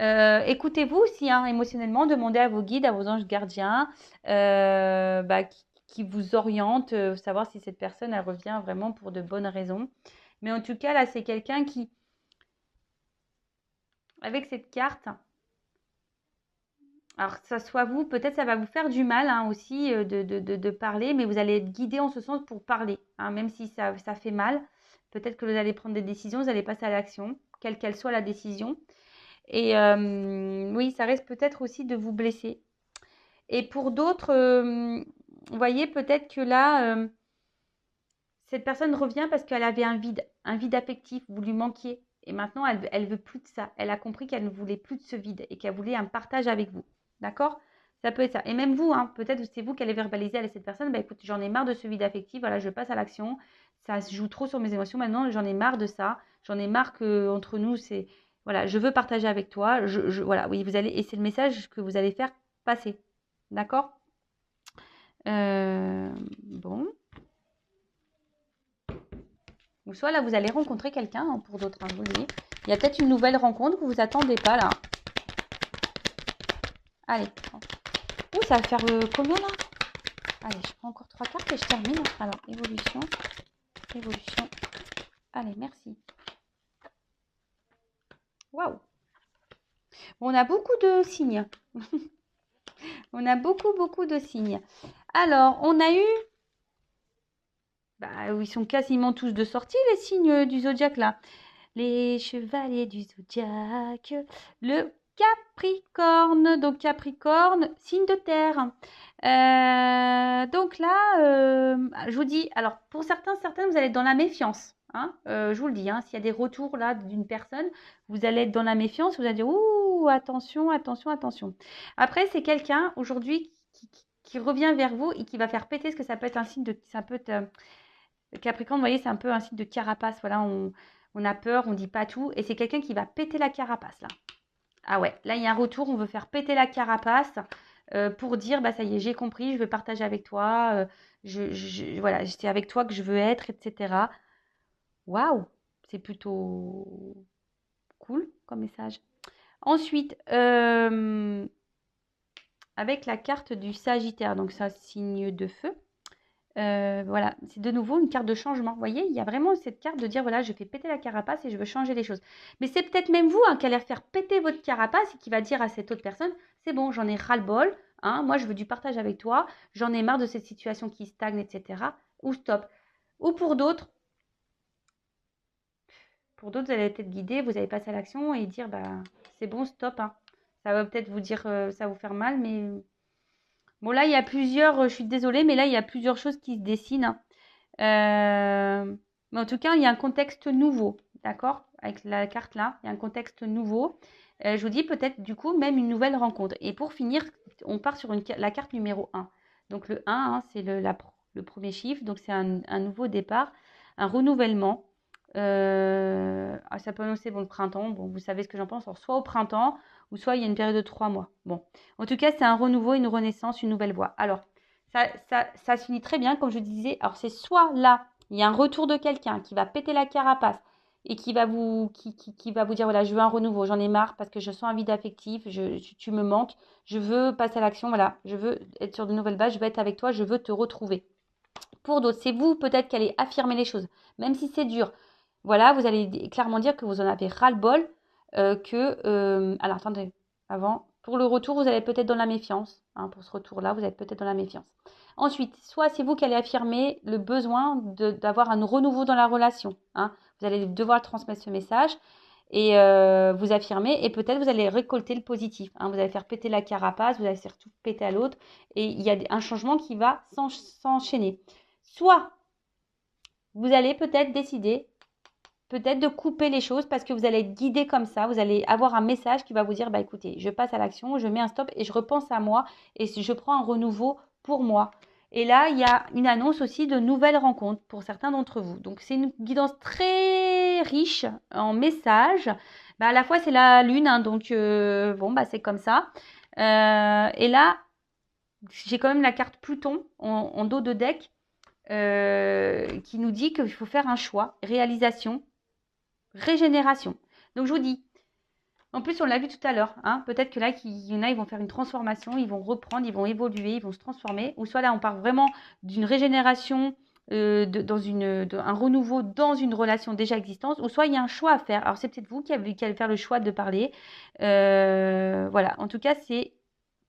Écoutez-vous aussi, hein, émotionnellement, demandez à vos guides, à vos anges gardiens, bah, qui vous orientent, savoir si cette personne, elle revient vraiment pour de bonnes raisons. Mais en tout cas, là, c'est quelqu'un qui, avec cette carte, alors que ça soit vous, peut-être ça va vous faire du mal, hein, aussi de parler, mais vous allez être guidé en ce sens pour parler, hein, même si ça fait mal. Peut-être que vous allez prendre des décisions, vous allez passer à l'action, quelle qu'elle soit la décision. Et oui, ça risque peut-être aussi de vous blesser. Et pour d'autres, vous voyez peut-être que là, cette personne revient parce qu'elle avait un vide affectif, vous lui manquiez. Et maintenant, elle veut plus de ça. Elle a compris qu'elle ne voulait plus de ce vide et qu'elle voulait un partage avec vous. D'accord? Ça peut être ça. Et même vous, hein, peut-être c'est vous qui allez verbaliser à cette personne, bah écoute, j'en ai marre de ce vide affectif, voilà, je passe à l'action. Ça se joue trop sur mes émotions maintenant, j'en ai marre de ça. J'en ai marre que entre nous, c'est voilà, je veux partager avec toi. Voilà, oui, vous allez, et c'est le message que vous allez faire passer. D'accord? Bon. Ou soit là, vous allez rencontrer quelqu'un, hein, pour d'autres, hein, je vous le dis. Il y a peut-être une nouvelle rencontre que vous attendez pas là. Allez. Ouh, ça va faire combien là? Allez, je prends encore 3 cartes et je termine. Alors, évolution. Évolution. Allez, merci. Waouh. On a beaucoup de signes. On a beaucoup de signes. Alors, on a eu... Bah, ils sont quasiment tous de sortie, les signes du zodiaque là. Les chevaliers du zodiaque. Le Capricorne. Donc, Capricorne, signe de terre. Donc là, je vous dis, alors pour certaines, vous allez être dans la méfiance. Hein, je vous le dis, hein, s'il y a des retours là d'une personne, vous allez être dans la méfiance, vous allez dire ouh, attention, attention, attention. Après, c'est quelqu'un aujourd'hui qui revient vers vous et qui va faire péter, ce que ça peut être un signe de. Ça peut être, Capricorne, vous voyez, c'est un peu un signe de carapace. Voilà, on a peur, on dit pas tout. Et c'est quelqu'un qui va péter la carapace là. Ah ouais, là il y a un retour, on veut faire péter la carapace pour dire, bah ça y est, j'ai compris, je veux partager avec toi, voilà, c'est avec toi que je veux être, etc. Waouh, c'est plutôt cool comme message. Ensuite, avec la carte du Sagittaire, donc c'est un signe de feu. Voilà, c'est de nouveau une carte de changement. Vous voyez, il y a vraiment cette carte de dire, voilà, je fais péter la carapace et je veux changer les choses. Mais c'est peut-être même vous qui allez faire péter votre carapace et qui va dire à cette autre personne, c'est bon, j'en ai ras-le-bol, hein, moi je veux du partage avec toi, j'en ai marre de cette situation qui stagne, etc. Ou stop. Ou pour d'autres, vous allez être guidé, vous allez passer à l'action et dire, bah, c'est bon, stop, hein. Ça va peut-être vous dire, ça va vous faire mal, mais bon, là, il y a plusieurs, je suis désolée, mais là, il y a plusieurs choses qui se dessinent, hein. Mais en tout cas, il y a un contexte nouveau, d'accord? Avec la carte là, il y a un contexte nouveau. Je vous dis peut-être du coup même une nouvelle rencontre. Et pour finir, on part sur la carte numéro 1. Donc le 1, hein, c'est le premier chiffre, donc c'est un nouveau départ, un renouvellement. Ça peut annoncer bon, le printemps, bon, vous savez ce que j'en pense, alors, soit au printemps, ou soit il y a une période de 3 mois. Bon, en tout cas, c'est un renouveau, une renaissance, une nouvelle voie. Alors, ça se finit très bien, comme je disais. Alors, c'est soit là, il y a un retour de quelqu'un qui va péter la carapace et qui va vous dire, voilà, je veux un renouveau, j'en ai marre parce que je sens un vide affectif, tu me manques, je veux passer à l'action, voilà, je veux être sur de nouvelles bases, je veux être avec toi, je veux te retrouver. Pour d'autres, c'est vous peut-être qui allez affirmer les choses, même si c'est dur. Voilà, vous allez clairement dire que vous en avez ras-le-bol, alors, attendez, avant, pour le retour, vous allez être peut-être dans la méfiance. Hein, pour ce retour-là, vous êtes peut-être dans la méfiance. Ensuite, soit c'est vous qui allez affirmer le besoin d'avoir un renouveau dans la relation. Hein. Vous allez devoir transmettre ce message et vous affirmer. Et peut-être vous allez récolter le positif. Hein. Vous allez faire péter la carapace, vous allez faire tout péter à l'autre. Et il y a un changement qui va s'enchaîner. Soit vous allez peut-être décider peut-être de couper les choses parce que vous allez être guidé comme ça. Vous allez avoir un message qui va vous dire, bah écoutez, je passe à l'action, je mets un stop et je repense à moi et je prends un renouveau pour moi. Et là, il y a une annonce aussi de nouvelles rencontres pour certains d'entre vous. Donc, c'est une guidance très riche en messages. Bah, à la fois, c'est la lune, hein, donc bon, bah, c'est comme ça. Et là, j'ai quand même la carte Pluton en dos de deck qui nous dit qu'il faut faire un choix, réalisation, régénération. Donc je vous dis, en plus on l'a vu tout à l'heure, hein, peut-être que là il y en a, ils vont faire une transformation, ils vont reprendre, ils vont évoluer, ils vont se transformer, ou soit là on parle vraiment d'une régénération, un renouveau dans une relation déjà existante, ou soit il y a un choix à faire. Alors c'est peut-être vous qui allez faire le choix de parler. Voilà, en tout cas c'est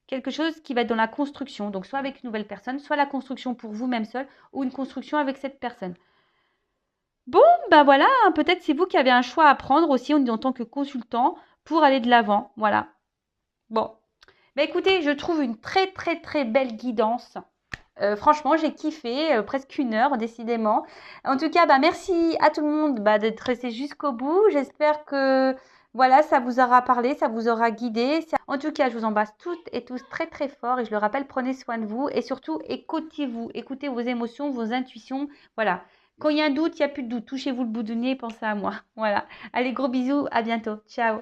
quelque chose qui va être dans la construction, donc soit avec une nouvelle personne, soit la construction pour vous-même seul, ou une construction avec cette personne. Bon, bah voilà, hein, peut-être c'est vous qui avez un choix à prendre aussi en tant que consultant pour aller de l'avant. Voilà. Bon. Bah écoutez, je trouve une très très très belle guidance. Franchement, j'ai kiffé, presque 1 heure décidément. En tout cas, bah merci à tout le monde d'être resté jusqu'au bout. J'espère que voilà, ça vous aura parlé, ça vous aura guidé. En tout cas, je vous embrasse toutes et tous très très fort et je le rappelle, prenez soin de vous et surtout écoutez-vous, écoutez vos émotions, vos intuitions. Voilà. Quand il y a un doute, il n'y a plus de doute. Touchez-vous le bout du nez, pensez à moi. Voilà. Allez, gros bisous, à bientôt. Ciao.